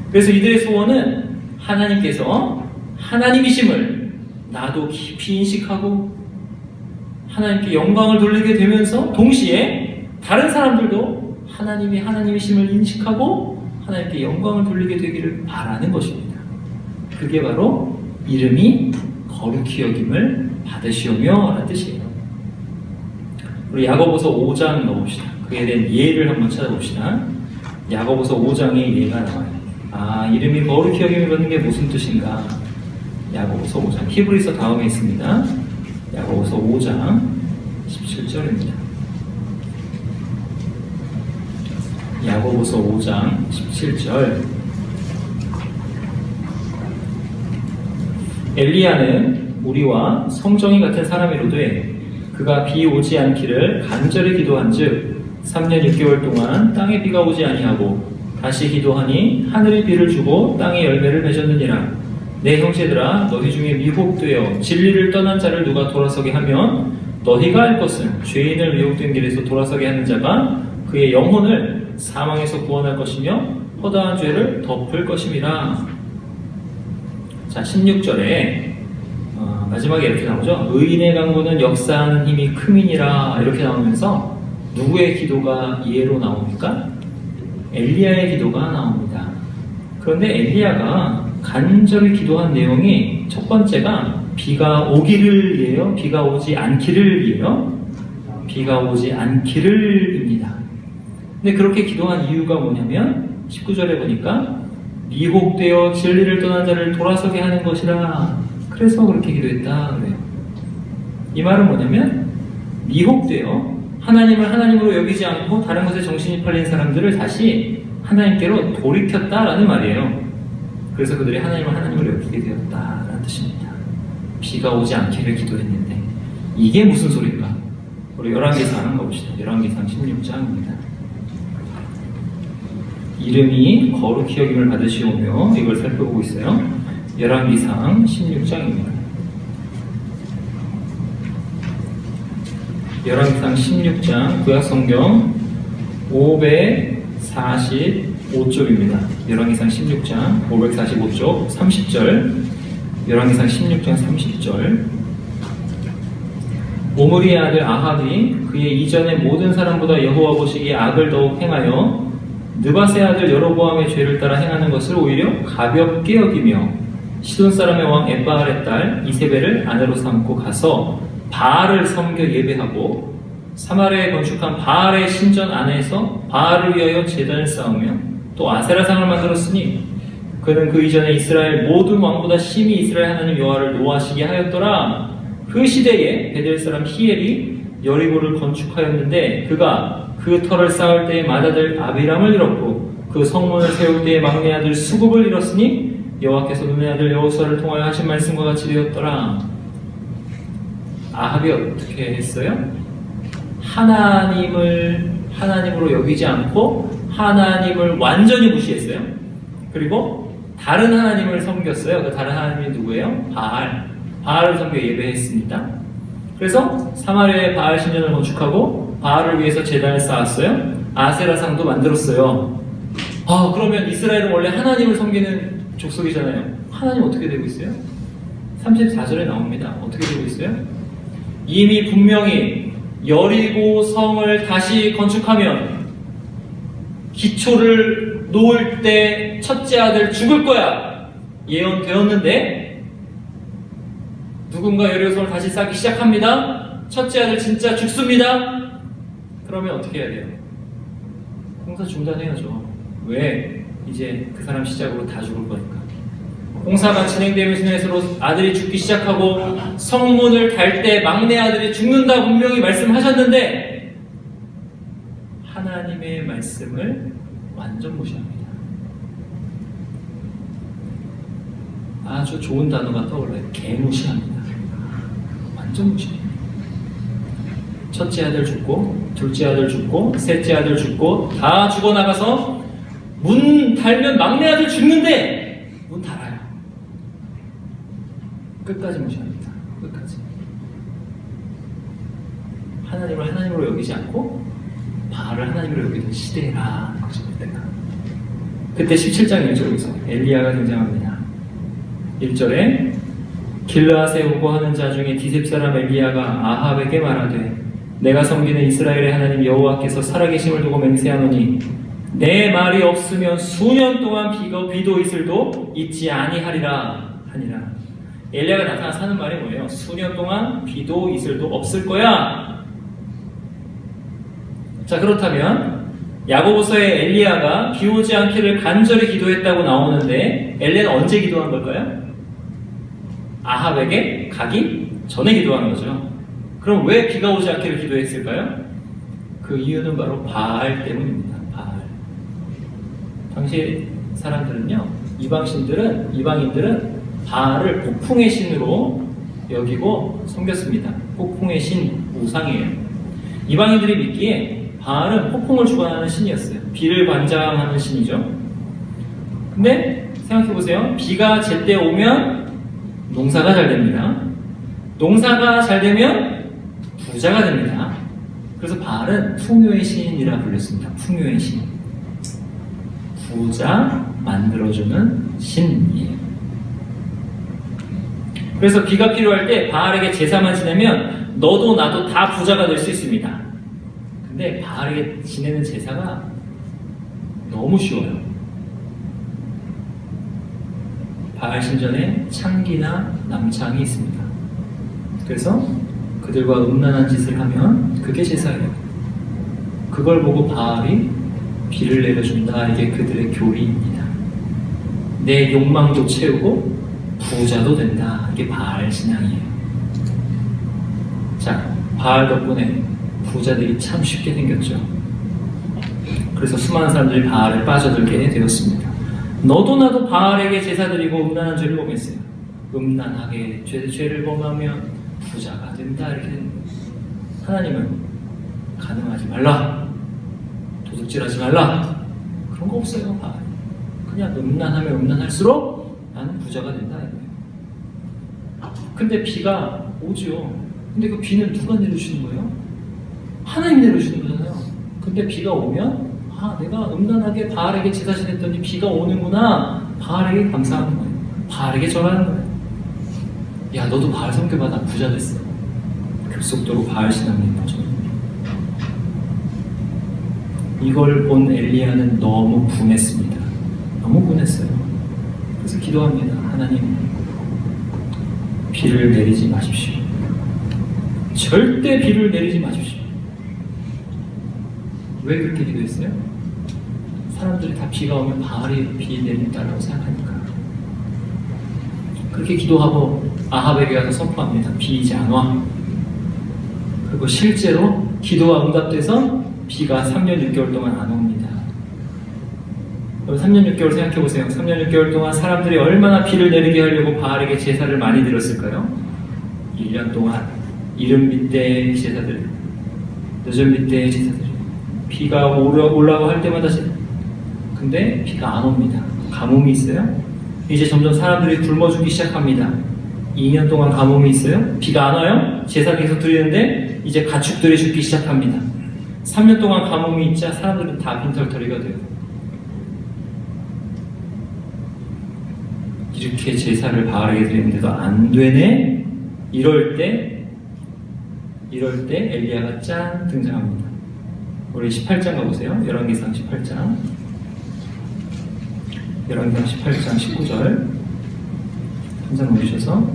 그래서 이들의 소원은 하나님께서 하나님이심을 나도 깊이 인식하고 하나님께 영광을 돌리게 되면서 동시에 다른 사람들도 하나님이 하나님이심을 인식하고 하나님께 영광을 돌리게 되기를 바라는 것입니다. 그게 바로 이름이 거룩히 여김을 받으시오며 라는 뜻이에요. 우리 야고보서 5장 넣어봅시다. 그에 대한 예를 한번 찾아봅시다. 야고보서 5장의 예가 나와요. 이름이 거룩히 여김을 받는 게 무슨 뜻인가? 야고보서 5장, 히브리서 다음에 있습니다. 야고보서 5장 17절입니다. 야고보서 5장 17절. 엘리야는 우리와 성정이 같은 사람이로되 그가 비 오지 않기를 간절히 기도한즉 3년 6개월 동안 땅에 비가 오지 아니하고 다시 기도하니 하늘이 비를 주고 땅에 열매를 맺었느니라. 내 형제들아, 너희 중에 미혹되어 진리를 떠난 자를 누가 돌아서게 하면 너희가 알 것은 죄인을 미혹된 길에서 돌아서게 하는 자가 그의 영혼을 사망에서 구원할 것이며 허다한 죄를 덮을 것임이라. 자, 16절에 마지막에 이렇게 나오죠. 의인의 강구는 역사하는 힘이 크민이라. 이렇게 나오면서 누구의 기도가 예로 나옵니까? 엘리야의 기도가 나옵니다. 그런데 엘리야가 간절히 기도한 내용이 첫 번째가 비가 오기를 예요? 비가 오지 않기를 예요? 비가 오지 않기를입니다. 근데 그렇게 기도한 이유가 뭐냐면 19절에 보니까 미혹되어 진리를 떠난 자를 돌아서게 하는 것이라. 그래서 그렇게 기도했다 그래요. 이 말은 뭐냐면 미혹되어 하나님을 하나님으로 여기지 않고 다른 것에 정신이 팔린 사람들을 다시 하나님께로 돌이켰다라는 말이에요. 그래서 그들이 하나님을 하나님으로 여기게 되었다라는 뜻입니다. 비가 오지 않기를 기도했는데 이게 무슨 소리일까? 우리 열왕기상 한번 봅시다. 열왕기상 16장입니다. 이름이 거룩히 여김을 받으시오며 이걸 살펴보고 있어요. 열왕기상 16장입니다. 열왕기상 16장 구약성경 545쪽입니다. 열왕기상 16장 545쪽 30절. 열왕기상 16장 30절. 오므리의 아들 아합이 그의 이전의 모든 사람보다 여호와 보시기에 악을 더욱 행하여 느밧의 아들 여로보암의 죄를 따라 행하는 것을 오히려 가볍게 여기며 시돈 사람의 왕 엣바알의 딸 이세벨을 아내로 삼고 가서 바알을 섬겨 예배하고 사마리아에 건축한 바알의 신전 안에서 바알을 위하여 제단을 쌓으며 또 아세라상을 만들었으니 그는 그 이전에 이스라엘 모든 왕보다 심히 이스라엘 하나님 여호와를 노하시게 하였더라. 그 시대에 베델 사람 히엘이 여리고를 건축하였는데 그가 그 터를 쌓을 때에 맏아들 아비람을 잃었고 그 성문을 세울 때에 막내 아들 수굽을 잃었으니 여호와께서 눈의 아들 여호수아를 통하여 하신 말씀과 같이 되었더라. 아합이 어떻게 했어요? 하나님으로 여기지 않고 하나님을 완전히 무시했어요. 그리고 다른 하나님을 섬겼어요. 그 다른 하나님이 누구예요? 바알을 섬겨 예배했습니다. 그래서 사마리아에 바알 신전을 건축하고 바알을 위해서 제단을 쌓았어요. 아세라상도 만들었어요. 그러면 이스라엘은 원래 하나님을 섬기는 족속이잖아요. 하나님 어떻게 되고 있어요? 34절에 나옵니다. 어떻게 되고 있어요? 이미 분명히 여리고 성을 다시 건축하면 기초를 놓을 때 첫째 아들 죽을 거야 예언되었는데 누군가 여리고 성을 다시 쌓기 시작합니다. 첫째 아들 진짜 죽습니다. 그러면 어떻게 해야 돼요? 공사 중단해야죠. 왜? 이제 그 사람 시작으로 다 죽을 거니까. 공사가 진행되면서 아들이 죽기 시작하고 성문을 달 때 막내 아들이 죽는다 분명히 말씀하셨는데 하나님의 말씀을 완전 무시합니다. 아주 좋은 단어가 떠올라요. 개무시합니다. 완전 무시합니다. 첫째 아들 죽고 둘째 아들 죽고 셋째 아들 죽고 다 죽어나가서 문 달면 막내 아들 죽는데 문 닫아요. 끝까지 무시합니다. 끝까지. 하나님을 하나님으로 여기지 않고 바알을 하나님으로 여기던 시대라. 그때 17장 1절에서 엘리야가 등장합니다. 1절에 길르앗에 오고 하는 자 중에 디셉 사람 엘리야가 아합에게 말하되 내가 섬기는 이스라엘의 하나님 여호와께서 살아계심을 두고 맹세하노니 내 말이 없으면 수년 동안 비도 이슬도 있지 아니하리라 하니라. 엘리야가 나타나서 하는 말이 뭐예요? 수년 동안 비도 이슬도 없을 거야. 자, 그렇다면 야고보서에 엘리야가 비 오지 않기를 간절히 기도했다고 나오는데 엘리야는 언제 기도한 걸까요? 아합에게 가기 전에 기도한 거죠. 그럼 왜 비가 오지 않기를 기도했을까요? 그 이유는 바로 바알 때문입니다. 바알. 당시 사람들은요, 이방인들은 바알을 폭풍의 신으로 여기고 섬겼습니다. 폭풍의 신 우상이에요. 이방인들이 믿기에 바알은 폭풍을 주관하는 신이었어요. 비를 관장하는 신이죠. 근데 생각해보세요. 비가 제때 오면 농사가 잘 됩니다. 농사가 잘 되면 부자가 됩니다. 그래서 바알은 풍요의 신이라 불렸습니다. 풍요의 신. 부자 만들어주는 신이에요. 그래서 비가 필요할 때 바알에게 제사만 지내면 너도 나도 다 부자가 될 수 있습니다. 근데 바알에게 지내는 제사가 너무 쉬워요. 바알 신전에 창기나 남창이 있습니다. 그래서 그들과 음란한 짓을 하면 그게 제사예요. 그걸 보고 바알이 비를 내려준다. 이게 그들의 교리입니다. 내 욕망도 채우고 부자도 된다. 이게 바알 신앙이에요. 자, 바알 덕분에 부자들이 참 쉽게 생겼죠. 그래서 수많은 사람들이 바알에 빠져들게 되었습니다. 너도 나도 바알에게 제사 드리고 음란한 죄를 범했어요. 음란하게 죄를 범하면 부자가 된다. 이렇게 하나님은 가능하지 말라. 도둑질하지 말라. 그런 거 없어요. 바알. 그냥 음란하면 음란할수록 나는 부자가 된다. 근데 비가 오죠. 근데 그 비는 누가 내려주시는 거예요? 하나님 내려주시는 거잖아요. 근데 비가 오면 내가 음란하게 바알에게 제사 지냈더니 비가 오는구나. 바알에게 감사하는 거예요. 바알에게 절하는 거예요. 야, 너도 바알 섬겨봐. 나 부자 됐어. 급속도로 바알 신앙인 거죠. 이걸 본 엘리야는 너무 분했습니다. 너무 분했어요. 그래서 기도합니다. 하나님, 비를 내리지 마십시오. 절대 비를 내리지 마십시오. 왜 그렇게 기도했어요? 사람들이 다 비가 오면 바알이 비 내린다라고 생각하니까. 그렇게 기도하고 아합에게 가서 선포합니다. 비 이제 안 와. 그리고 실제로 기도가 응답돼서 비가 3년 6개월 동안 안 옵니다. 3년 6개월 생각해보세요. 3년 6개월 동안 사람들이 얼마나 비를 내리게 하려고 바알에게 제사를 많이 드렸을까요? 1년 동안 이른비 때의 제사들, 늦은비 때의 제사들, 비가 올라오고 할 때마다 근데 비가 안 옵니다. 가뭄이 있어요. 이제 점점 사람들이 굶어 죽기 시작합니다. 2년 동안 가뭄이 있어요. 비가 안 와요. 제사 계속 드리는데 이제 가축들이 죽기 시작합니다. 3년 동안 가뭄이 있자 사람들은 다 빈털터리가 돼요. 이렇게 제사를 바알에게 드리는데도 안 되네? 이럴 때 엘리야가 짠 등장합니다. 우리 18장 가보세요. 열왕기상 18장 18장 19절 한장 보셔서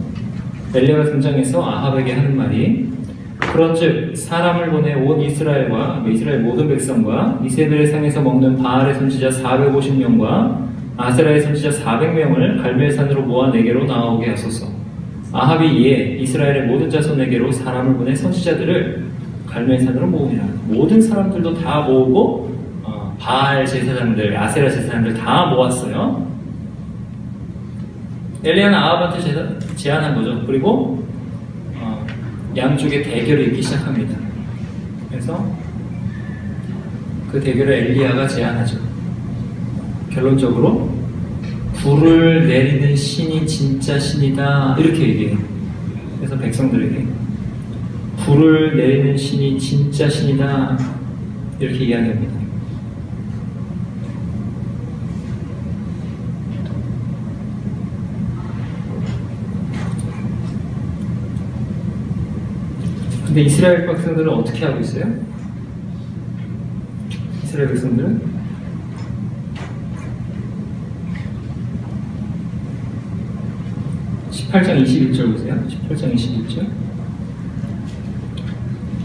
엘리야가 등장해서 아합에게 하는 말이 그런즉 사람을 보내 온 이스라엘과 이스라엘 모든 백성과 이세벨의 상에서 먹는 바알의 선지자 450명과 아세라의 선지자 400명을 갈멜산으로 모아 내게로 나오게 하소서. 아합이 이에 이스라엘의 모든 자손에게로 사람을 보내 선지자들을 갈멜산으로 모으니라. 모든 사람들도 다 모으고 바알 제사장들, 아세라 제사장들 다 모았어요. 엘리야는 아합한테 제안한 거죠. 그리고 양쪽의 대결이 있기 시작합니다. 그래서 그 대결을 엘리야가 제안하죠. 결론적으로 불을 내리는 신이 진짜 신이다 이렇게 얘기해요. 그래서 백성들에게 불을 내리는 신이 진짜 신이다 이렇게 이야기합니다. 근데 이스라엘 백성들은 어떻게 하고 있어요? 이스라엘 백성들은 18장 21절 보세요. 18장 21절.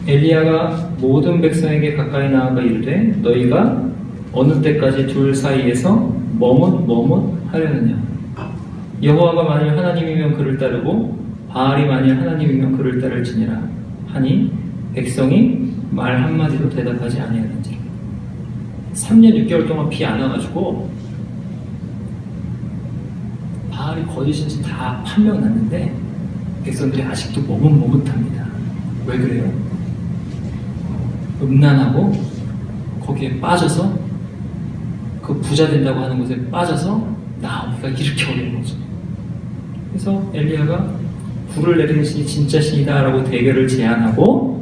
엘리야가 모든 백성에게 가까이 나아가 이르되 너희가 어느 때까지 둘 사이에서 머뭇하려느냐. 여호와가 만일 하나님이면 그를 따르고 바알이 만일 하나님이면 그를 따를지니라 하니 백성이 말 한마디도 대답하지 아니하는지라. 3년 6개월 동안 비 안 와가지고 바알이 거짓인지 다 판명 났는데 백성들이 아직도 머뭇합니다. 왜 그래요? 음란하고 거기에 빠져서 그 부자 된다고 하는 것에 빠져서 나오기가 이렇게 어려운 거죠. 그래서 엘리야가 불을 내리는 신이 진짜 신이다 라고 대결을 제안하고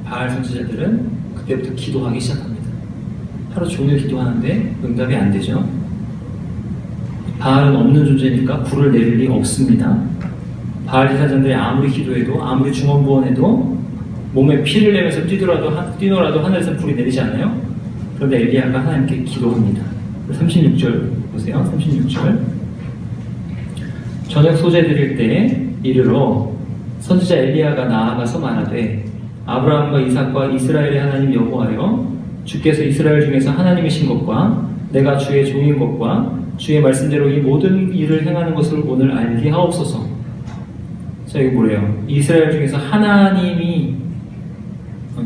바알 선지자들은 그때부터 기도하기 시작합니다. 하루 종일 기도하는데 응답이 안 되죠. 바알은 없는 존재니까 불을 내릴 리가 없습니다. 바알 제사장들이 아무리 기도해도 아무리 중언부언해도 몸에 피를 내면서 뛰더라도 하늘에서 불이 내리지 않아요. 그런데 엘리야가 하나님께 기도합니다. 36절 보세요. 36절. 저녁 소재 드릴 때에 이르러 선지자 엘리야가 나아가서 말하되 아브라함과 이삭과 이스라엘의 하나님 여호와여 주께서 이스라엘 중에서 하나님이신 것과 내가 주의 종인 것과 주의 말씀대로 이 모든 일을 행하는 것을 오늘 알게 하옵소서. 자, 이거 뭐래요? 이스라엘 중에서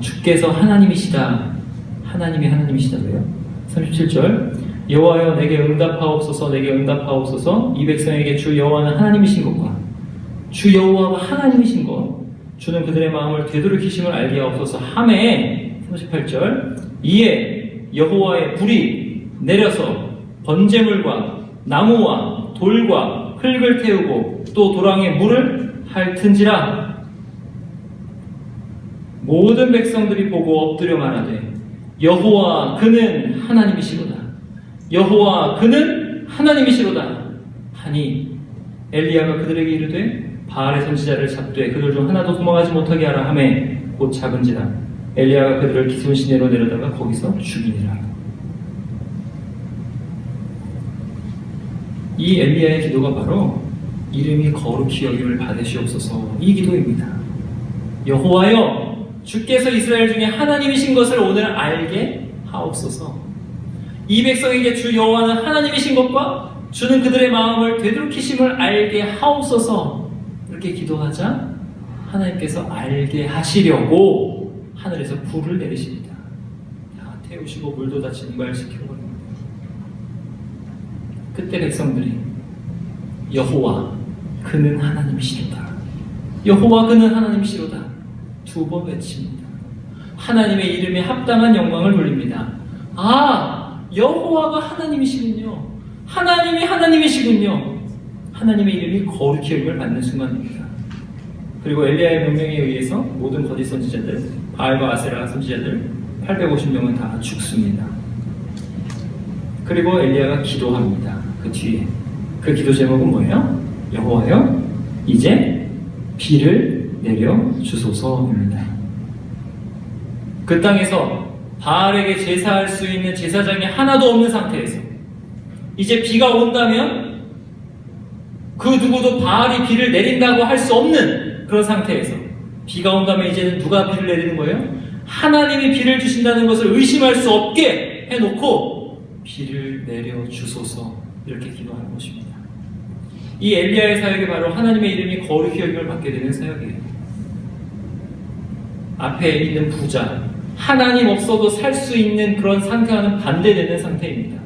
주께서 하나님이시다. 하나님이 하나님이시다고요. 37절. 여호와여 내게 응답하옵소서. 내게 응답하옵소서. 이 백성에게 주 여호와는 하나님이신 것과 주 여호와가 하나님이신 것 주는 그들의 마음을 되돌이키심을 알게 하옵소서 하매 38절. 이에 여호와의 불이 내려서 번제물과 나무와 돌과 흙을 태우고 또 도랑에 물을 핥은지라. 모든 백성들이 보고 엎드려 말하되 여호와 그는 하나님이시로다. 여호와 그는 하나님이시로다 하니 엘리야가 그들에게 이르되 바알의 선지자를 잡되 그들 중 하나도 도망하지 못하게 하라 하매 곧 잡은지라. 엘리야가 그들을 기손 시내로 내려다가 거기서 죽이니라. 이 엘리야의 기도가 바로 이름이 거룩히 여김을 받으시옵소서 이 기도입니다. 여호와여 주께서 이스라엘 중에 하나님이신 것을 오늘 알게 하옵소서. 이 백성에게 주 여호와는 하나님이신 것과 주는 그들의 마음을 되돌이키심을 알게 하옵소서. 이렇게 기도하자 하나님께서 알게 하시려고 하늘에서 불을 내리십니다. 태우시고 물도 다 증발시켜버립니다. 그때 백성들이 여호와 그는 하나님이시로다, 여호와 그는 하나님이시로다 두 번 외칩니다. 하나님의 이름에 합당한 영광을 돌립니다. 아, 여호와가 하나님이시군요. 하나님이 하나님이시군요. 하나님의 이름이 거룩히 여김을 받는 순간입니다. 그리고 엘리야의 명령에 의해서 모든 거짓 선지자들, 바알과 아세라 선지자들 850명은 다 죽습니다. 그리고 엘리야가 기도합니다. 그 뒤에 그 기도 제목은 뭐예요? 여호와여 이제 비를 내려 주소서입니다. 그 땅에서 바알에게 제사할 수 있는 제사장이 하나도 없는 상태에서 이제 비가 온다면 그 누구도 바알이 비를 내린다고 할 수 없는 그런 상태에서 비가 온다면 이제는 누가 비를 내리는 거예요? 하나님이 비를 주신다는 것을 의심할 수 없게 해놓고 비를 내려 주소서 이렇게 기도하는 것입니다. 이 엘리야의 사역이 바로 하나님의 이름이 거룩히 여김을 받게 되는 사역이에요. 앞에 있는 부자, 하나님 없어도 살 수 있는 그런 상태와는 반대되는 상태입니다.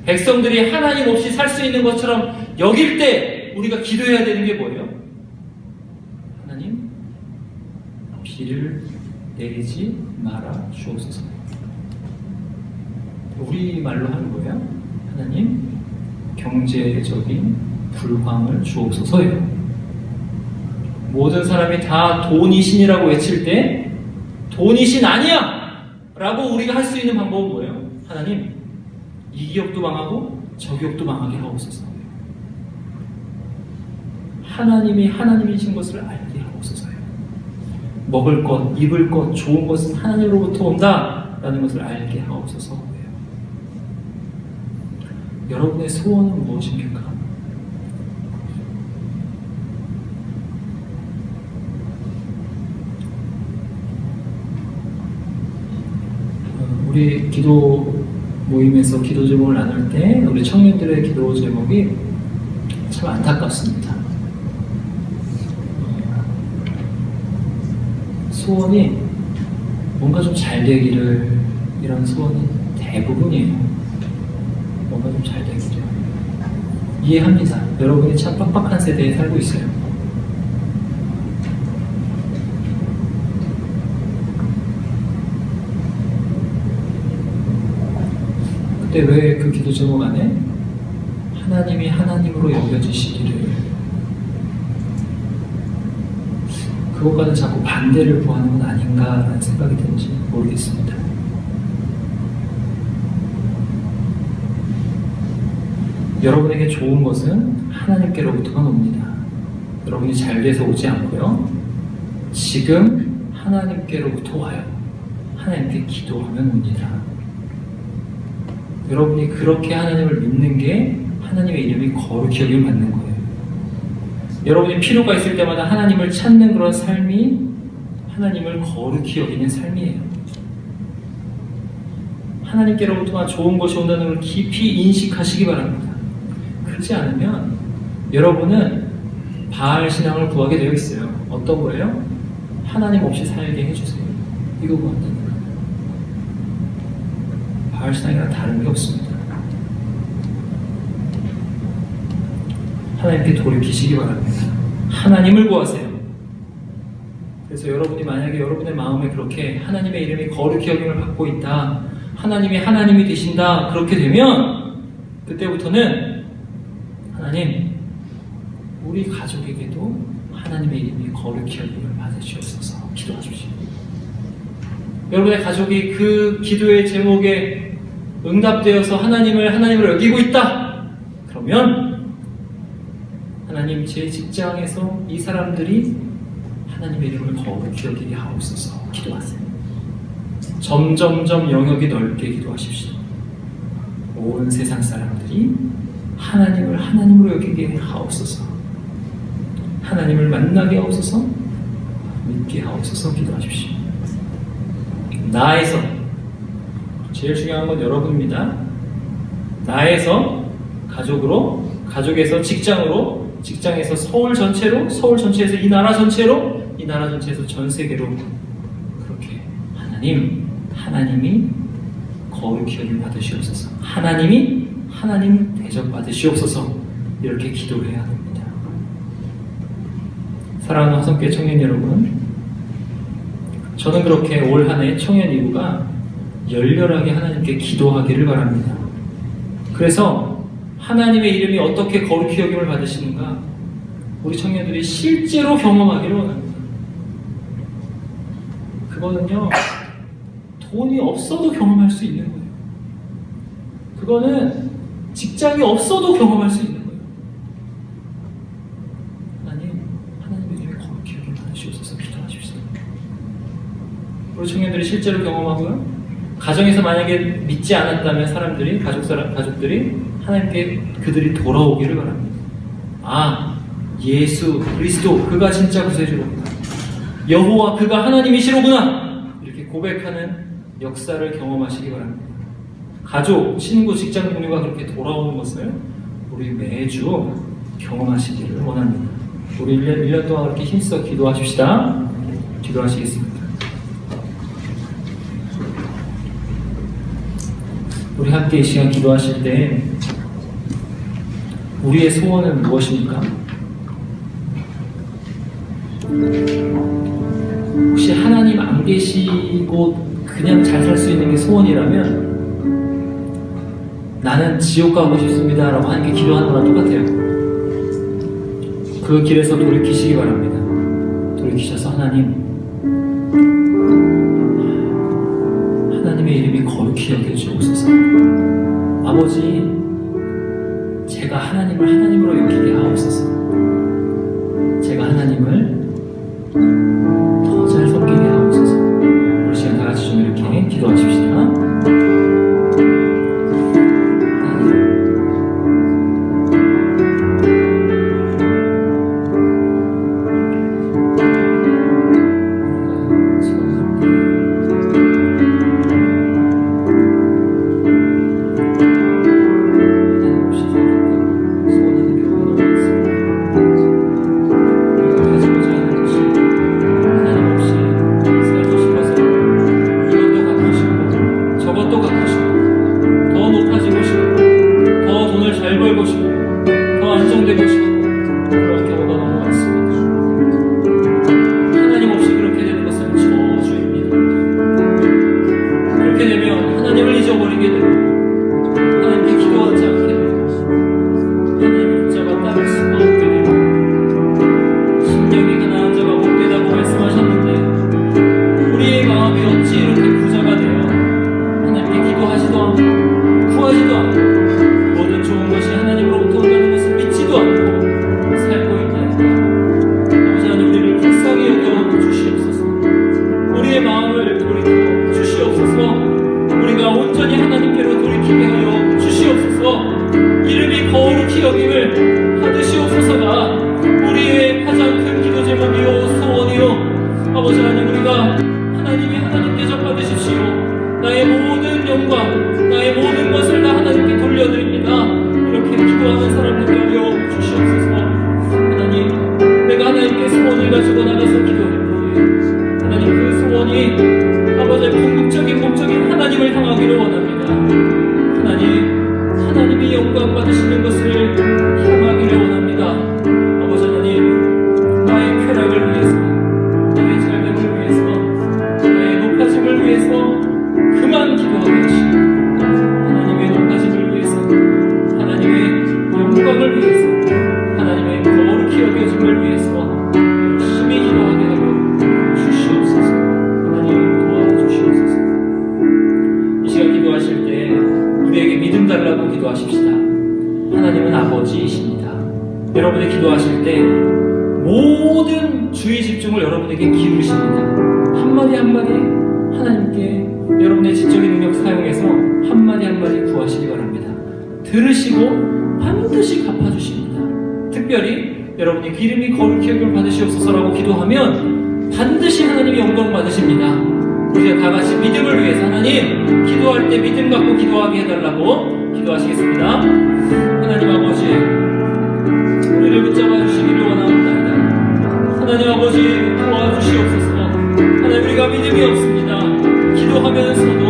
백성들이 하나님 없이 살 수 있는 것처럼 여길 때 우리가 기도해야 되는 게 뭐예요? 하나님, 비를 내리지 말아 주옵소서. 우리말로 하는 거예요. 하나님, 경제적인 불황을 주옵소서예요. 모든 사람이 다 돈이 신이라고 외칠 때 돈이 신 아니야! 라고 우리가 할 수 있는 방법은 뭐예요? 하나님, 이 기업도 망하고 저 기업도 망하게 하옵소서. 하나님이 하나님이신 것을 알게 하옵소서요. 먹을 것, 입을 것, 좋은 것은 하나님으로부터 온다라는 것을 알게 하옵소서. 여러분의 소원은 무엇입니까? 우리 기도 모임에서 기도 제목을 나눌 때 우리 청년들의 기도 제목이 참 안타깝습니다. 소원이 뭔가 좀 잘 되기를, 이런 소원이 대부분이에요. 뭔가 좀 잘 되기를. 이해합니다. 여러분이 참 빡빡한 세대에 살고 있어요. 그때 왜 그 기도 제목 안에 하나님이 하나님으로 여겨지시기를, 그것과는 자꾸 반대를 구하는 건 아닌가라는 생각이 드는지 모르겠습니다. 여러분에게 좋은 것은 하나님께로부터만 옵니다. 여러분이 잘 돼서 오지 않고요, 지금 하나님께로부터 와요. 하나님께 기도하면 옵니다. 여러분이 그렇게 하나님을 믿는 게 하나님의 이름이 거룩히 여김을 받는 거예요. 여러분이 필요가 있을 때마다 하나님을 찾는 그런 삶이 하나님을 거룩히 여기는 삶이에요. 하나님께로부터만 좋은 것이 온다는 걸 깊이 인식하시기 바랍니다. 그렇지 않으면 여러분은 바알 신앙을 구하게 되어 있어요. 어떤 거예요? 하나님 없이 살게 해주세요. 이거 구한다니까. 바알 신앙이랑 다른 게 없습니다. 하나님께 돌이키시기 바랍니다. 하나님을 구하세요. 그래서 여러분이 만약에 여러분의 마음에 그렇게 하나님의 이름이 거룩히 여김을 받고 있다, 하나님이 하나님이 되신다, 그렇게 되면 그때부터는 하나님, 우리 가족에게도 하나님의 이름이 거룩히 여김을 받으시옵소서 기도하십시오. 여러분의 가족이 그 기도의 제목에 응답되어서 하나님을 여기고 있다, 그러면 하나님, 제 직장에서 이 사람들이 하나님의 이름을 거룩히 여기게 하옵소서 기도하세요. 점점점 영역이 넓게 기도하십시오. 온 세상 사람들이 하나님을 하나님으로 여기게 하옵소서, 하나님을 만나게 하옵소서, 믿게 하옵소서 기도하십시오. 나에서 제일 중요한 건 여러분입니다. 나에서 가족으로, 가족에서 직장으로, 직장에서 서울 전체로, 서울 전체에서 이 나라 전체로, 이 나라 전체에서 전 세계로 그렇게 하나님이 거룩히 여김 받으시옵소서. 하나님 대접 받으시옵소서. 이렇게 기도해야 합니다. 사랑하는 화성교회 청년 여러분, 저는 그렇게 올 한 해 청년 이후가 열렬하게 하나님께 기도하기를 바랍니다. 그래서 하나님의 이름이 어떻게 거룩히 여김을 받으시는가 우리 청년들이 실제로 경험하기를 원합니다. 그거는요, 돈이 없어도 경험할 수 있는 거예요. 그거는 직장이 없어도 경험할 수 있는 거예요. 하나님의 이름이 거룩히 여김을 받으시옵소서. 기도하십시오. 우리 청년들이 실제로 경험하고요, 가정에서 만약에 믿지 않았다면 사람들이, 가족들이 하나님께 그들이 돌아오기를 바랍니다. 예수 그리스도 그가 진짜 구세주로구나. 여호와 그가 하나님이시로구나. 이렇게 고백하는 역사를 경험하시기 바랍니다. 가족, 친구, 직장 동료가 그렇게 돌아오는 것을 우리 매주 경험하시기를 원합니다. 우리 1년 동안 그렇게 힘써 기도하십시다. 기도하시겠습니다. 우리 함께 이 시간 기도하실 때 우리의 소원은 무엇입니까? 혹시 하나님 안 계시고 그냥 잘 살 수 있는 게 소원이라면 나는 지옥 가고 싶습니다 라고 하는 게 기도하는 거랑 똑같아요. 그 길에서 돌이키시기 바랍니다. 돌이키셔서 하나님의 이름이 거룩히 여겨주옵소서. 아버지, 제가 하나님을 하나님으로 여기게 하옵소서. 제가 하나님을 더 잘 섬기게 하옵소서. 우리 시간 다 같이 좀 이렇게 기도하십시다. 여러분이 기도하실 때 모든 주의 집중을 여러분에게 기울이십니다. 한마디 한마디 하나님께 여러분의 지적인 능력 사용해서 한마디 한마디 구하시기 바랍니다. 들으시고 반드시 갚아주십니다. 특별히 여러분이 이름이 거룩히 여김을 받으시옵소서라고 기도하면 반드시 하나님이 영광 받으십니다. 우리가 다 같이 믿음을 위해서 하나님 기도할 때 믿음 갖고 기도하게 해달라고 기도하시겠습니다. 하나님 아버지, 우리를 붙잡아 주시기를 원합니다. 하나님 아버지, 도와주시옵소서. 하나님, 우리가 믿음이 없습니다. 기도하면서도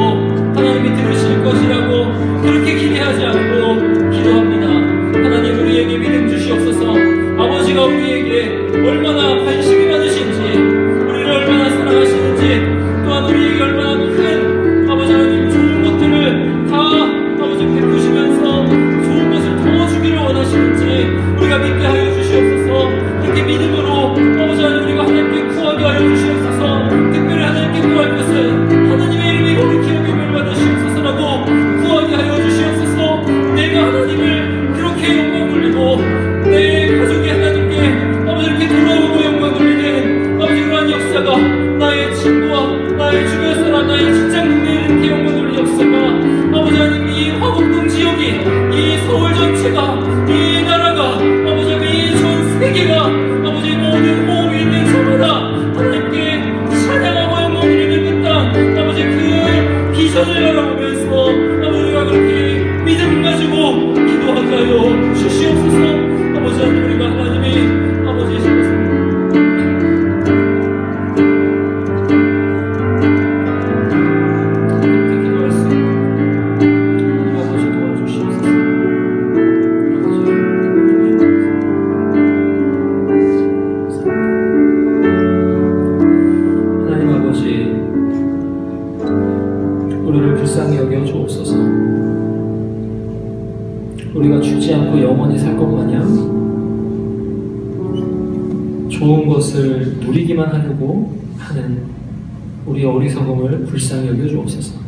하나님이 들으실 것이라고 그렇게 기대하지 않고 기도합니다. 하나님, 우리에게 믿음 주시옵소서. 아버지가 우리에게 얼마나 관심이 많으신지, 우리를 얼마나 사랑하시는지, 또한 우리에게 얼마나 큰 아버지 하나님 좋은 것들을 다 아버지 베푸시면서 좋은 것을 더 주기를 원하시는지 우리가 믿게 하여 주시옵소서. 그렇게 믿음으로 아버지 하나님 우리가 하나님께 구하게 하여 주시옵소서. 특별히 하나님께 구할 것은 하나님의 이름이 거룩히 여김을 받으시옵소서라고 구하게 하여 주시옵소서. 내가 하나님을 그렇게 영광 돌리고 내 가족이 하나님께 아버지 이렇게 돌아오고 영광 돌리는 아버지 그러한 역사가 나의 친구와 나의 주변 사람, 나의 직장 동료에 이렇게 영광 돌리는 역사가 아버지 하나님 이 화곡동 지역이, 이 서울 전체가, 이 나라가, 아버지 하나님 이 전 세계가 아버지 모든 호흡이 있는 저마다 하나님께 찬양하고 영광 돌리는 그 땅, 아버지 그 비전을 바라보면서 아버지가 그렇게 믿음 가지고 기도하게 하여 주시옵소서. 아버지 하나님, 우리가 하나님이 아버지이시옵소서. 우리가 죽지 않고 영원히 살 것 마냥 좋은 것을 누리기만 하려고 하는 우리의 어리석음을 불쌍히 여겨 주옵소서.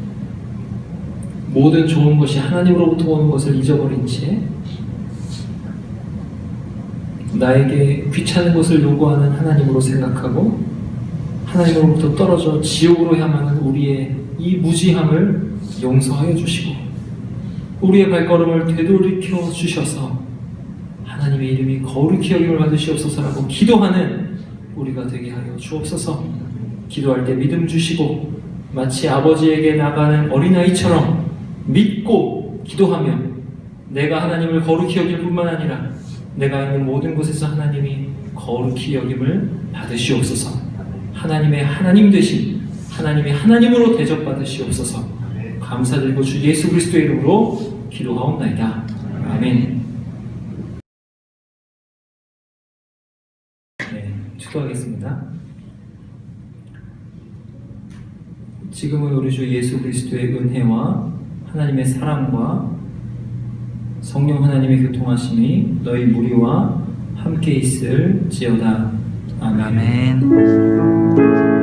모든 좋은 것이 하나님으로부터 오는 것을 잊어버린 채 나에게 귀찮은 것을 요구하는 하나님으로 생각하고 하나님으로부터 떨어져 지옥으로 향하는 우리의 이 무지함을 용서하여 주시고 우리의 발걸음을 되돌이켜 주셔서 하나님의 이름이 거룩히 여김을 받으시옵소서라고 기도하는 우리가 되게 하여 주옵소서. 기도할 때 믿음 주시고 마치 아버지에게 나가는 어린아이처럼 믿고 기도하며 내가 하나님을 거룩히 여길 뿐만 아니라 내가 있는 모든 곳에서 하나님이 거룩히 여김을 받으시옵소서. 하나님의 하나님 되신 하나님의 하나님으로 대접받으시옵소서. 감사드리고 주 예수 그리스도의 이름으로 기도하옵나이다. 아멘. 네, 기도하겠습니다. 지금은 우리 주 예수 그리스도의 은혜와 하나님의 사랑과 성령 하나님의 교통하심이 너희 무리와 함께 있을지어다. 아멘.